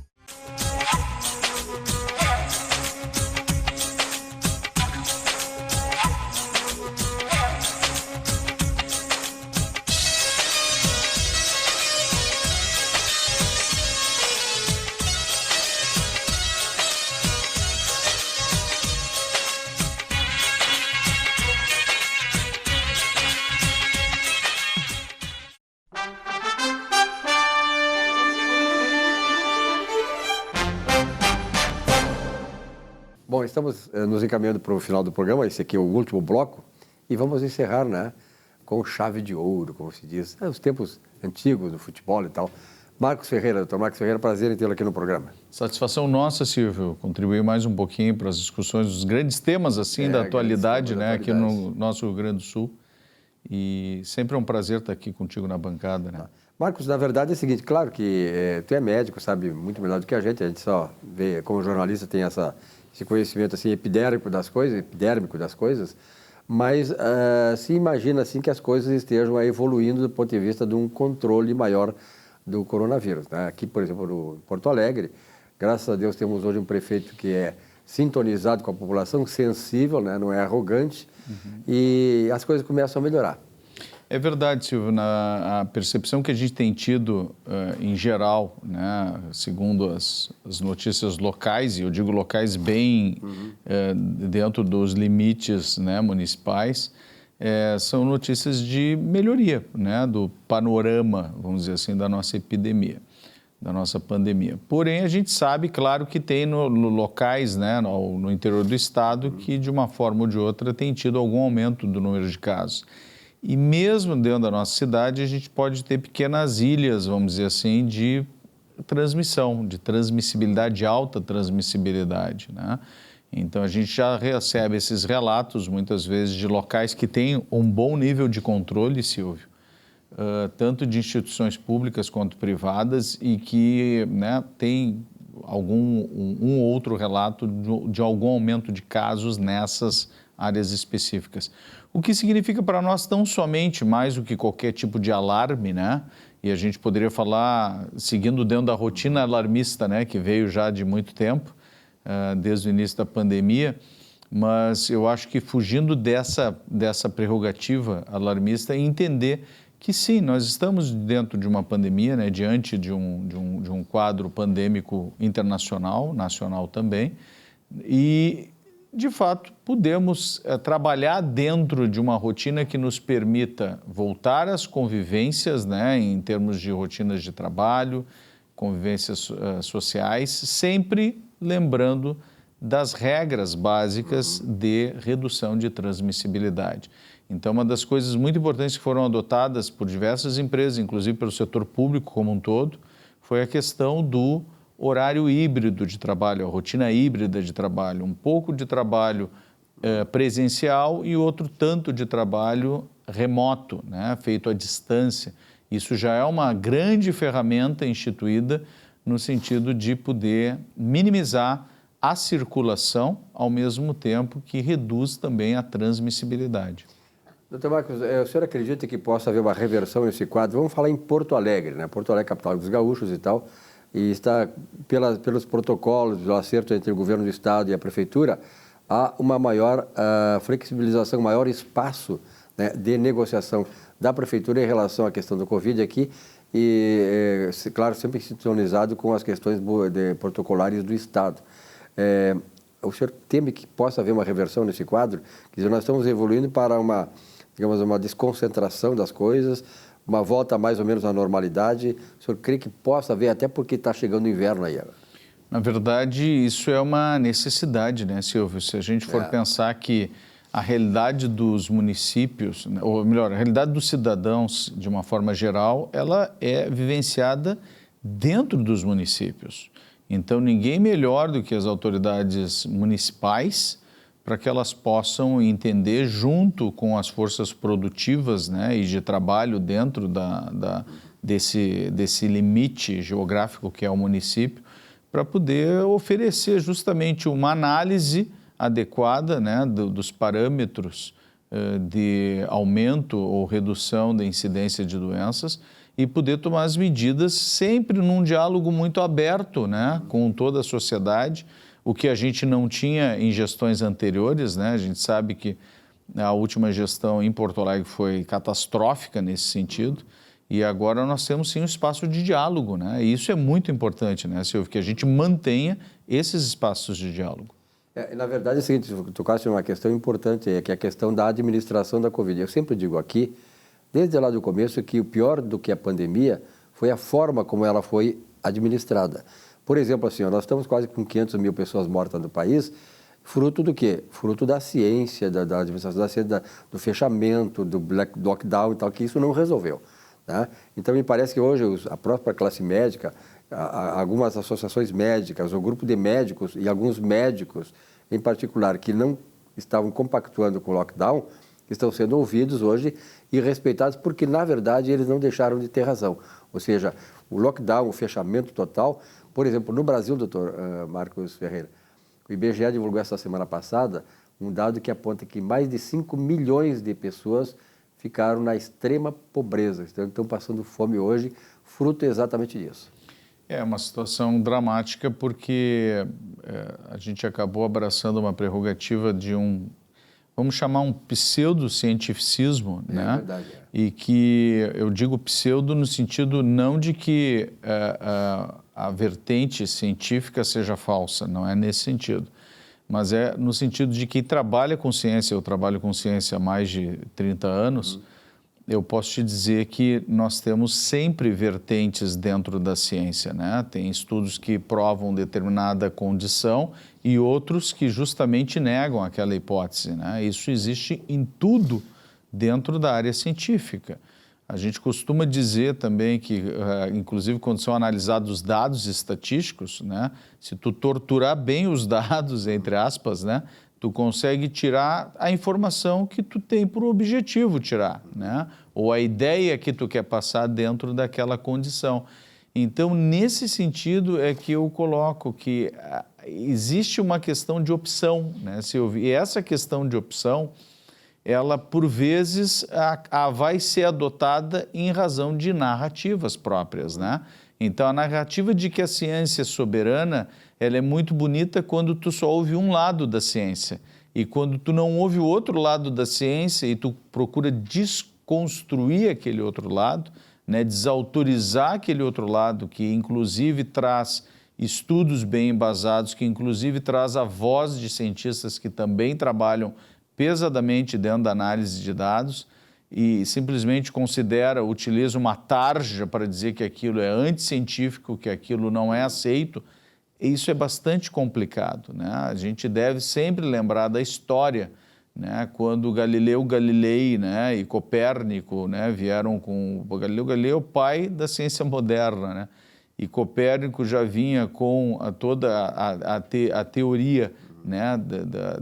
Speaker 1: Bom, estamos nos encaminhando para o final do programa, esse aqui é o último bloco, e vamos encerrar, né, com chave de ouro, como se diz, os tempos antigos do futebol e tal. Marcos Ferreira, doutor Marcos Ferreira, prazer em tê-lo aqui no programa.
Speaker 9: Satisfação nossa, Silvio, contribuir mais um pouquinho para as discussões dos grandes temas, assim, da atualidade, né, aqui no nosso Rio Grande do Sul. E sempre é um prazer estar aqui contigo na bancada, né?
Speaker 1: Marcos, na verdade é o seguinte, claro que tu é médico, sabe muito melhor do que a gente só vê, como jornalista, tem esse conhecimento assim, epidérmico das coisas, mas se imagina assim que as coisas estejam evoluindo do ponto de vista de um controle maior do coronavírus, né? Aqui, por exemplo, no Porto Alegre, graças a Deus temos hoje um prefeito que é sintonizado com a população, sensível, né? Não é arrogante, e as coisas começam a melhorar.
Speaker 9: É verdade, Silvio, a percepção que a gente tem tido em geral, né, segundo as notícias locais, e eu digo locais bem dentro dos limites, né, municipais, são notícias de melhoria, né, do panorama, vamos dizer assim, da nossa epidemia, da nossa pandemia. Porém, a gente sabe, claro, que tem no locais, né, no interior do estado, que de uma forma ou de outra tem tido algum aumento do número de casos. E mesmo dentro da nossa cidade, a gente pode ter pequenas ilhas, vamos dizer assim, de transmissão, de transmissibilidade, de alta transmissibilidade, né? Então, a gente já recebe esses relatos, muitas vezes, de locais que têm um bom nível de controle, Silvio, tanto de instituições públicas quanto privadas, e que, né, tem um outro relato de algum aumento de casos nessas áreas específicas. O que significa para nós tão somente mais do que qualquer tipo de alarme, né? E a gente poderia falar, seguindo dentro da rotina alarmista, né, que veio já de muito tempo, desde o início da pandemia, mas eu acho que fugindo dessa prerrogativa alarmista e entender que sim, nós estamos dentro de uma pandemia, né, diante de um quadro pandêmico internacional, nacional também, e de fato, podemos trabalhar dentro de uma rotina que nos permita voltar às convivências, né, em termos de rotinas de trabalho, convivências sociais, sempre lembrando das regras básicas de redução de transmissibilidade. Então, uma das coisas muito importantes que foram adotadas por diversas empresas, inclusive pelo setor público como um todo, foi a questão do horário híbrido de trabalho, a rotina híbrida de trabalho, um pouco de trabalho presencial e outro tanto de trabalho remoto, né, feito à distância. Isso já é uma grande ferramenta instituída no sentido de poder minimizar a circulação, ao mesmo tempo que reduz também a transmissibilidade.
Speaker 1: Doutor Marcos, o senhor acredita que possa haver uma reversão nesse quadro? Vamos falar em Porto Alegre, né? Porto Alegre, capital dos gaúchos e tal, e está, pelos protocolos, do acerto entre o governo do estado e a prefeitura, há uma maior flexibilização, maior espaço, né, de negociação. da Prefeitura em relação à questão do Covid aqui e, claro, sempre sintonizado com as questões protocolares do Estado. O senhor teme que possa haver uma reversão nesse quadro? Quer dizer, nós estamos evoluindo para uma desconcentração das coisas, uma volta mais ou menos à normalidade. O senhor crê que possa haver, até porque está chegando o inverno aí?
Speaker 9: Na verdade, isso é uma necessidade, né, Silvio? Se a gente for pensar que a realidade dos municípios, ou melhor, a realidade dos cidadãos, de uma forma geral, ela é vivenciada dentro dos municípios. Então, ninguém melhor do que as autoridades municipais para que elas possam entender, junto com as forças produtivas, né, e de trabalho dentro desse limite geográfico que é o município, para poder oferecer justamente uma análise adequada, né, dos parâmetros de aumento ou redução da incidência de doenças e poder tomar as medidas sempre num diálogo muito aberto, né, com toda a sociedade, o que a gente não tinha em gestões anteriores, né? A gente sabe que a última gestão em Porto Alegre foi catastrófica nesse sentido e agora nós temos sim um espaço de diálogo, né? E isso é muito importante, né, Silvio, que a gente mantenha esses espaços de diálogo.
Speaker 1: Na verdade, é o seguinte, tu tocaste uma questão importante, que é a questão da administração da Covid. Eu sempre digo aqui, desde lá do começo, que o pior do que a pandemia foi a forma como ela foi administrada. Por exemplo, assim, nós estamos quase com 500 mil pessoas mortas no país, fruto do quê? Fruto da ciência, da administração da ciência, do fechamento, do lockdown e tal, que isso não resolveu. Né? Então, me parece que hoje a própria classe médica, algumas associações médicas, o grupo de médicos e alguns médicos, em particular, que não estavam compactuando com o lockdown, estão sendo ouvidos hoje e respeitados porque, na verdade, eles não deixaram de ter razão. Ou seja, o lockdown, o fechamento total. Por exemplo, no Brasil, doutor Marcos Ferreira, o IBGE divulgou essa semana passada um dado que aponta que mais de 5 milhões de pessoas ficaram na extrema pobreza, estão passando fome hoje, fruto exatamente disso.
Speaker 9: É uma situação dramática porque a gente acabou abraçando uma prerrogativa de vamos chamar um pseudocientificismo, né?
Speaker 1: Verdade,
Speaker 9: E que eu digo pseudo no sentido não de que a vertente científica seja falsa, não é nesse sentido, mas é no sentido de quem trabalha com ciência, eu trabalho com ciência há mais de 30 anos, eu posso te dizer que nós temos sempre vertentes dentro da ciência, né? Tem estudos que provam determinada condição e outros que justamente negam aquela hipótese, né? Isso existe em tudo dentro da área científica. A gente costuma dizer também que, inclusive, quando são analisados os dados estatísticos, né? Se tu torturar bem os dados, entre aspas, né? Tu consegue tirar a informação que tu tem por objetivo tirar, né? Ou a ideia que tu quer passar dentro daquela condição. Então, nesse sentido é que eu coloco que existe uma questão de opção, né, Silvio? E essa questão de opção, ela, por vezes, vai ser adotada em razão de narrativas próprias, né? Então, a narrativa de que a ciência é soberana, ela é muito bonita quando tu só ouve um lado da ciência. E quando tu não ouve o outro lado da ciência e tu procura desconstruir aquele outro lado, né, desautorizar aquele outro lado, que inclusive traz estudos bem embasados, que inclusive traz a voz de cientistas que também trabalham pesadamente dentro da análise de dados, e simplesmente utiliza uma tarja para dizer que aquilo é anticientífico, que aquilo não é aceito, isso é bastante complicado, né? A gente deve sempre lembrar da história, né? Quando Galileu Galilei, né, e Copérnico, né, vieram com... Galileu Galilei é o pai da ciência moderna, né? E Copérnico já vinha com toda a teoria, né,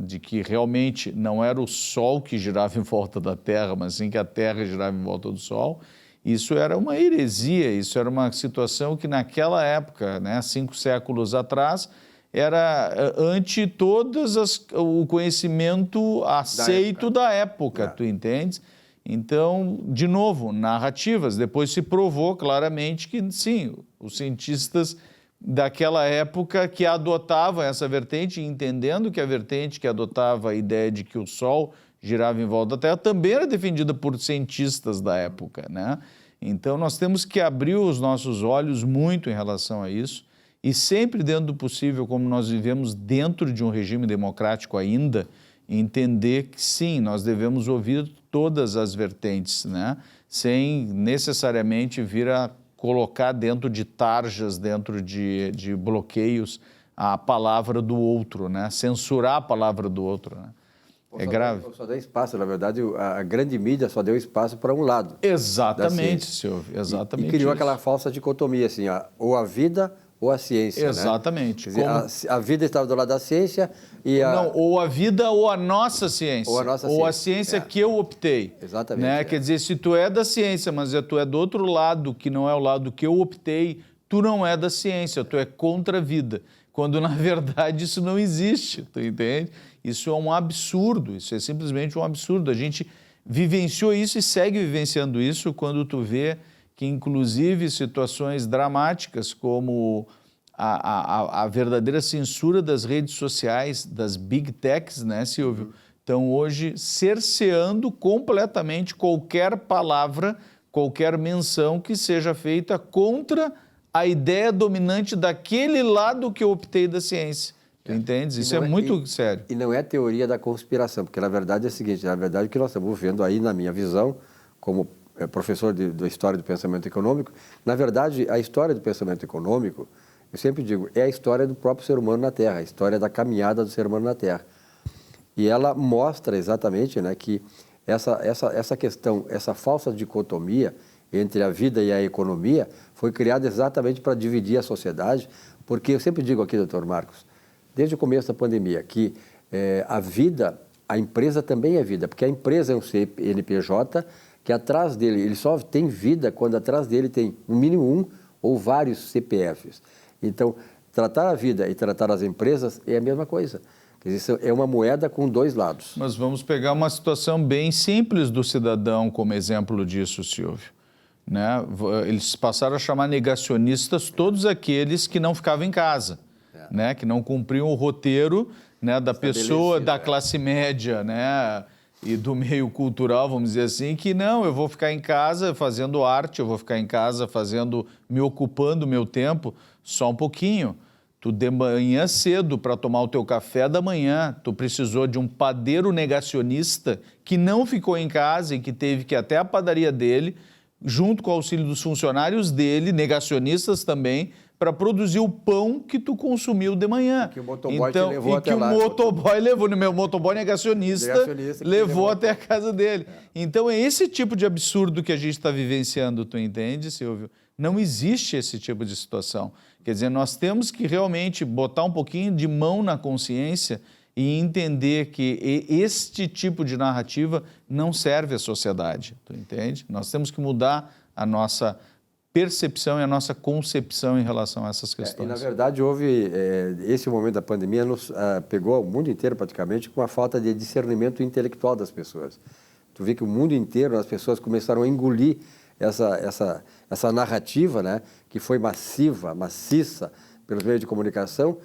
Speaker 9: de que realmente não era o Sol que girava em volta da Terra, mas sim que a Terra girava em volta do Sol. Isso era uma heresia, isso era uma situação que naquela época, né, 5 séculos atrás, era ante todas o conhecimento aceito da época, tu entendes? Então, de novo, narrativas. Depois se provou claramente que, sim, os cientistas daquela época que adotavam essa vertente, entendendo que a vertente que adotava a ideia de que o Sol girava em volta da Terra, também era defendida por cientistas da época, né? Então, nós temos que abrir os nossos olhos muito em relação a isso e sempre dentro do possível, como nós vivemos dentro de um regime democrático ainda, entender que sim, nós devemos ouvir todas as vertentes, né? Sem necessariamente vir a colocar dentro de tarjas, dentro de bloqueios, a palavra do outro, né? Censurar a palavra do outro, né? É grave.
Speaker 1: Só deu espaço, na verdade, a grande mídia só deu espaço para um lado.
Speaker 9: Exatamente, Silvio, exatamente.
Speaker 1: E criou
Speaker 9: isso.
Speaker 1: aquela falsa dicotomia, assim, ou a vida ou a ciência.
Speaker 9: Exatamente.
Speaker 1: Né? Quer dizer, a vida estava do lado da ciência e a...
Speaker 9: Não, ou a vida ou a nossa ciência.
Speaker 1: Ou a nossa
Speaker 9: ou a
Speaker 1: ciência,
Speaker 9: ciência que eu optei.
Speaker 1: Exatamente.
Speaker 9: Né? Quer dizer, se tu é da ciência, mas tu é do outro lado, que não é o lado que eu optei, tu não é da ciência, tu é contra a vida. Quando, na verdade, isso não existe, tu entende? Isso é um absurdo, isso é simplesmente um absurdo. A gente vivenciou isso e segue vivenciando isso quando tu vê que, inclusive, situações dramáticas como a verdadeira censura das redes sociais, das big techs, né, Silvio? Estão hoje cerceando completamente qualquer palavra, qualquer menção que seja feita contra a ideia dominante daquele lado que eu optei da ciência. Tu entendes? Isso é muito sério.
Speaker 1: E não é teoria da conspiração, porque na verdade é o seguinte, na verdade o que nós estamos vendo aí, na minha visão, como professor da história do pensamento econômico, na verdade a história do pensamento econômico, eu sempre digo, é a história do próprio ser humano na Terra, a história da caminhada do ser humano na Terra. E ela mostra exatamente, né, que essa questão, essa falsa dicotomia entre a vida e a economia foi criada exatamente para dividir a sociedade, porque eu sempre digo aqui, doutor Marcos, desde o começo da pandemia, que a vida, a empresa também é vida, porque a empresa é um CNPJ que atrás dele, ele só tem vida quando atrás dele tem no mínimo um ou vários CPFs. Então, tratar a vida e tratar as empresas é a mesma coisa. Quer dizer, é uma moeda com dois lados.
Speaker 9: Mas vamos pegar uma situação bem simples do cidadão como exemplo disso, Silvio. Né? Eles passaram a chamar negacionistas todos aqueles que não ficavam em casa, né? Que não cumpriam o roteiro, né, da pessoa da classe média, né, e do meio cultural, vamos dizer assim, que não, eu vou ficar em casa fazendo arte, eu vou ficar em casa me ocupando o meu tempo só um pouquinho. Tu de manhã cedo para tomar o teu café da manhã, tu precisou de um padeiro negacionista que não ficou em casa e que teve que ir até a padaria dele, junto com o auxílio dos funcionários dele, negacionistas também, para produzir o pão que tu consumiu de manhã.
Speaker 1: Que o motoboy te levou até lá.
Speaker 9: O motoboy levou, meu motoboy negacionista levou até a casa dele. Então é esse tipo de absurdo que a gente está vivenciando, tu entende, Silvio? Não existe esse tipo de situação. Quer dizer, nós temos que realmente botar um pouquinho de mão na consciência e entender que este tipo de narrativa não serve à sociedade, tu entende? Nós temos que mudar a nossa percepção e a nossa concepção em relação a essas questões.
Speaker 1: E, na verdade, houve, esse momento da pandemia nos pegou o mundo inteiro praticamente com a falta de discernimento intelectual das pessoas. Tu vê que o mundo inteiro, as pessoas começaram a engolir essa narrativa, né, que foi maciça pelos meios de comunicação,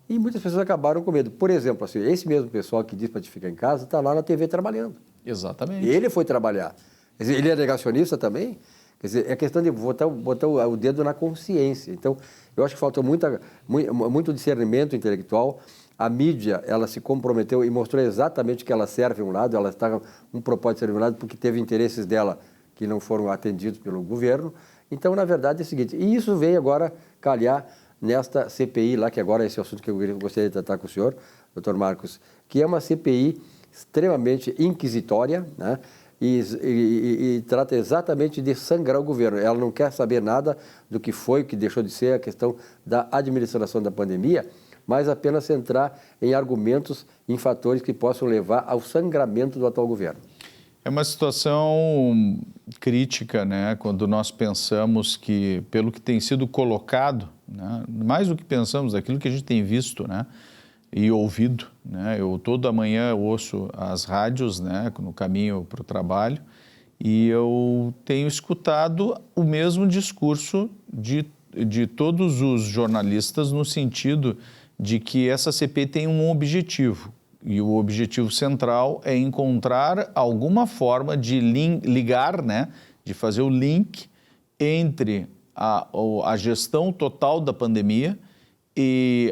Speaker 1: e muitas pessoas acabaram com medo. Por exemplo, assim, esse mesmo pessoal que diz para te ficar em casa está lá na TV trabalhando.
Speaker 9: Exatamente.
Speaker 1: Ele foi trabalhar. Quer dizer, ele é negacionista também? Quer dizer, é questão de botar o dedo na consciência. Então, eu acho que faltou muito discernimento intelectual. A mídia, ela se comprometeu e mostrou exatamente que ela serve um lado, ela está com um propósito de servir um lado porque teve interesses dela que não foram atendidos pelo governo. Então, na verdade, é o seguinte, e isso veio agora calhar nesta CPI lá, que agora é esse assunto que eu gostaria de tratar com o senhor, doutor Marcos, que é uma CPI extremamente inquisitória, né? E trata exatamente de sangrar o governo. Ela não quer saber nada do que foi, o que deixou de ser a questão da administração da pandemia, mas apenas centrar em argumentos, em fatores que possam levar ao sangramento do atual governo.
Speaker 9: É uma situação crítica, né? Quando nós pensamos que, pelo que tem sido colocado, né? Mais do que pensamos, aquilo que a gente tem visto, né? E ouvido, né? Eu toda manhã ouço as rádios, né? No caminho para o trabalho, e eu tenho escutado o mesmo discurso de todos os jornalistas no sentido de que essa CPI tem um objetivo, E o objetivo central é encontrar alguma forma de ligar, né, de fazer o link entre a gestão total da pandemia e,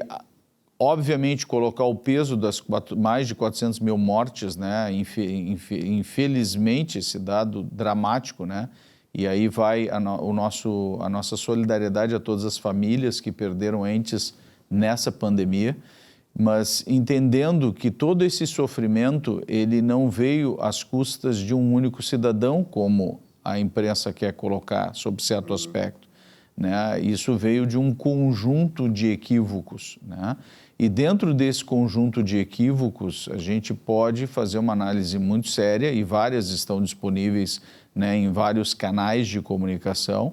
Speaker 9: obviamente, colocar o peso das mais de 400 mil mortes, né, infelizmente, esse dado dramático, né, e aí vai a nossa solidariedade a todas as famílias que perderam entes nessa pandemia, mas entendendo que todo esse sofrimento, ele não veio às custas de um único cidadão, como a imprensa quer colocar, sob certo aspecto, né? Isso veio de um conjunto de equívocos, né? E dentro desse conjunto de equívocos, a gente pode fazer uma análise muito séria, e várias estão disponíveis, né, em vários canais de comunicação,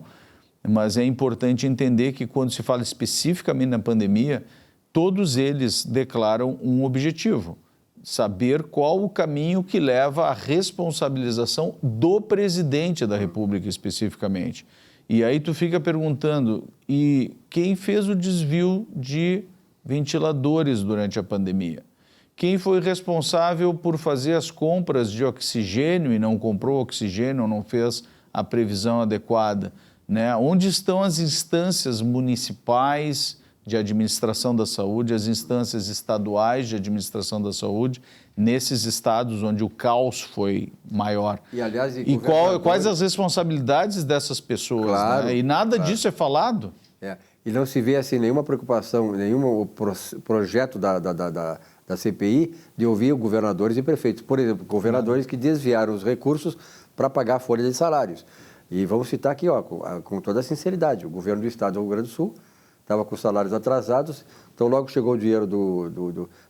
Speaker 9: mas é importante entender que quando se fala especificamente na pandemia, todos eles declaram um objetivo: saber qual o caminho que leva à responsabilização do presidente da República especificamente. E aí tu fica perguntando, e quem fez o desvio de ventiladores durante a pandemia? Quem foi responsável por fazer as compras de oxigênio e não comprou oxigênio, ou não fez a previsão adequada, né? Onde estão as instâncias municipais de administração da saúde, as instâncias estaduais de administração da saúde, nesses estados onde o caos foi maior?
Speaker 1: E, aliás,
Speaker 9: quais as responsabilidades dessas pessoas?
Speaker 1: Claro,
Speaker 9: né? E nada disso é falado.
Speaker 1: E não se vê assim nenhuma preocupação, nenhum projeto da CPI de ouvir governadores e prefeitos. Por exemplo, governadores que desviaram os recursos para pagar a folha de salários. E vamos citar aqui, ó, com toda a sinceridade, o governo do estado do Rio Grande do Sul estava com salários atrasados, então logo chegou o dinheiro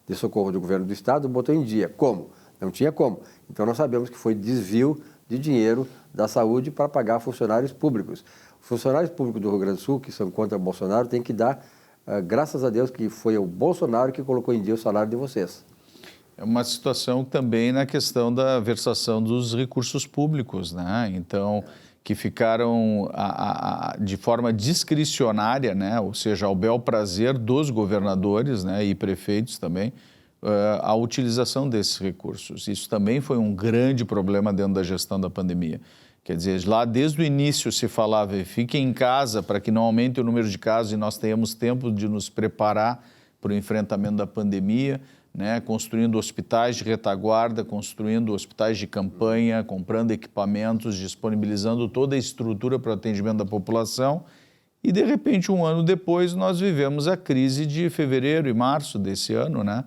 Speaker 1: de socorro do governo do estado, botou em dia. Como? Não tinha como. Então nós sabemos que foi desvio de dinheiro da saúde para pagar funcionários públicos. Os funcionários públicos do Rio Grande do Sul, que são contra Bolsonaro, têm que dar, graças a Deus, que foi o Bolsonaro que colocou em dia o salário de vocês.
Speaker 9: É uma situação também na questão da versação dos recursos públicos, né? Então, que ficaram de forma discricionária, né? Ou seja, ao bel prazer dos governadores, né, e prefeitos também, a utilização desses recursos. Isso também foi um grande problema dentro da gestão da pandemia. Quer dizer, lá desde o início se falava, fiquem em casa para que não aumente o número de casos e nós tenhamos tempo de nos preparar para o enfrentamento da pandemia, né? Construindo hospitais de retaguarda, construindo hospitais de campanha, comprando equipamentos, disponibilizando toda a estrutura para o atendimento da população. E, de repente, um ano depois, nós vivemos a crise de fevereiro e março desse ano, né?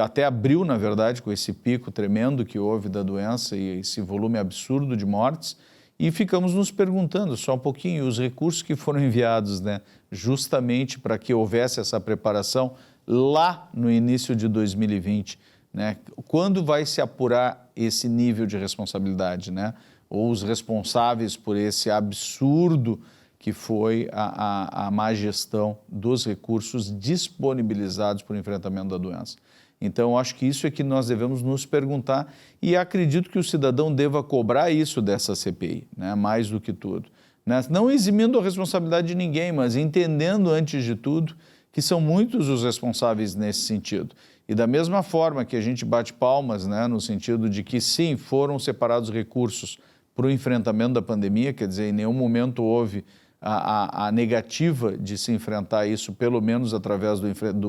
Speaker 9: Até abril, na verdade, com esse pico tremendo que houve da doença e esse volume absurdo de mortes, e ficamos nos perguntando só um pouquinho, os recursos que foram enviados, né, justamente para que houvesse essa preparação lá no início de 2020, né? Quando vai se apurar esse nível de responsabilidade, né? Ou os responsáveis por esse absurdo que foi a má gestão dos recursos disponibilizados para o enfrentamento da doença. Então, acho que isso é que nós devemos nos perguntar e acredito que o cidadão deva cobrar isso dessa CPI, né? Mais do que tudo, né? Não eximindo a responsabilidade de ninguém, mas entendendo, antes de tudo, que são muitos os responsáveis nesse sentido. E da mesma forma que a gente bate palmas, né, no sentido de que, sim, foram separados recursos para o enfrentamento da pandemia, quer dizer, em nenhum momento houve a negativa de se enfrentar isso, pelo menos através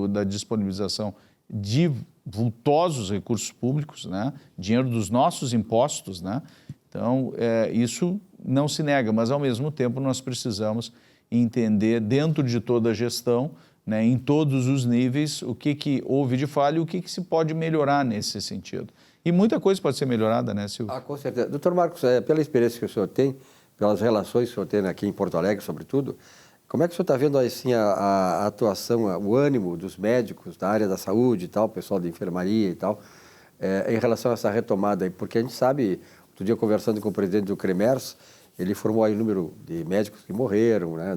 Speaker 9: da disponibilização de vultosos recursos públicos, né? Dinheiro dos nossos impostos, né? Então, isso não se nega, mas ao mesmo tempo nós precisamos entender dentro de toda a gestão, né, em todos os níveis, o que houve de falha e o que se pode melhorar nesse sentido. E muita coisa pode ser melhorada, né, Silvio?
Speaker 1: Com certeza. Doutor Marcos, pela experiência que o senhor tem, pelas relações que o senhor tem aqui em Porto Alegre, sobretudo, como é que o senhor está vendo assim, a atuação, o ânimo dos médicos da área da saúde e tal, pessoal da enfermaria e tal, em relação a essa retomada aí? Porque a gente sabe, outro dia conversando com o presidente do CREMERS, ele informou aí o número de médicos que morreram, né,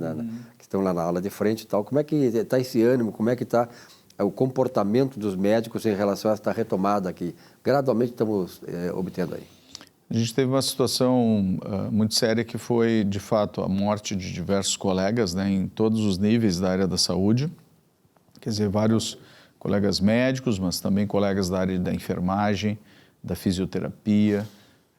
Speaker 1: que estão lá na aula de frente e tal. Como é que está esse ânimo, como é que está o comportamento dos médicos em relação a esta retomada que gradualmente estamos obtendo aí?
Speaker 9: A gente teve uma situação muito séria que foi, de fato, a morte de diversos colegas, né, em todos os níveis da área da saúde. Quer dizer, vários colegas médicos, mas também colegas da área da enfermagem, da fisioterapia,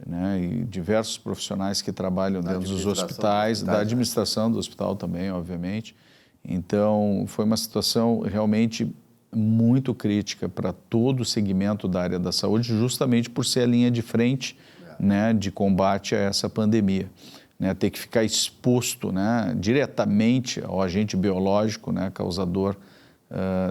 Speaker 9: né, e diversos profissionais que trabalham dentro dos hospitais, da administração do hospital também, obviamente. Então, foi uma situação realmente muito crítica para todo o segmento da área da saúde, justamente por ser a linha de frente, né, de combate a essa pandemia. Né, ter que ficar exposto, né, diretamente ao agente biológico, né, causador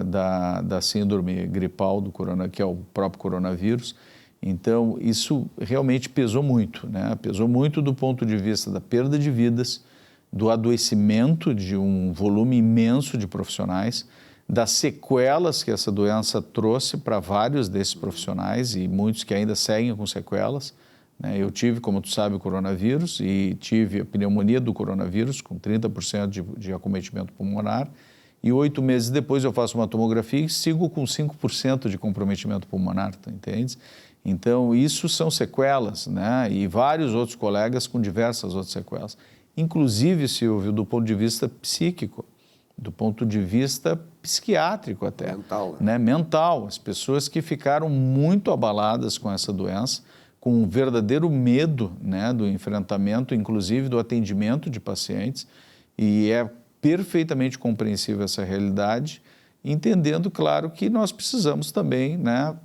Speaker 9: da síndrome gripal do que é o próprio coronavírus. Então, isso realmente pesou muito, né? Pesou muito do ponto de vista da perda de vidas, do adoecimento de um volume imenso de profissionais, das sequelas que essa doença trouxe para vários desses profissionais e muitos que ainda seguem com sequelas. Né? Eu tive, como tu sabe, o coronavírus e tive a pneumonia do coronavírus com 30% de acometimento pulmonar. E 8 meses depois eu faço uma tomografia e sigo com 5% de comprometimento pulmonar, tá, entende? Então, isso são sequelas, né? E vários outros colegas com diversas outras sequelas. Inclusive, Silvio, do ponto de vista psíquico, do ponto de vista psiquiátrico até.
Speaker 1: Mental,
Speaker 9: né? Mental. As pessoas que ficaram muito abaladas com essa doença, com um verdadeiro medo, né, do enfrentamento, inclusive do atendimento de pacientes. E é perfeitamente compreensível essa realidade, entendendo, claro, que nós precisamos também, né,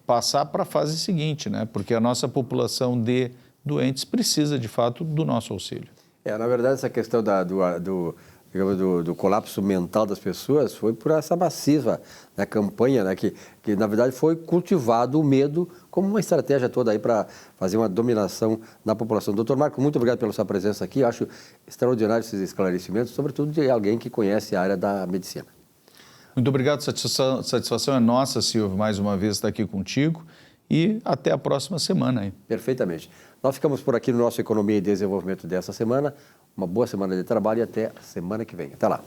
Speaker 9: passar para a fase seguinte, né, porque a nossa população de doentes precisa, de fato, do nosso auxílio.
Speaker 1: Na verdade, essa questão do colapso mental das pessoas foi por essa massiva, né, campanha, né, que, na verdade, foi cultivado o medo como uma estratégia toda aí para fazer uma dominação na população. Doutor Marco, muito obrigado pela sua presença aqui. Eu acho extraordinário esses esclarecimentos, sobretudo de alguém que conhece a área da medicina.
Speaker 9: Muito obrigado, satisfação é nossa, Silvio, mais uma vez estar aqui contigo e até a próxima semana. Aí.
Speaker 1: Perfeitamente. Nós ficamos por aqui no nosso Economia e Desenvolvimento dessa semana. Uma boa semana de trabalho e até a semana que vem. Até lá.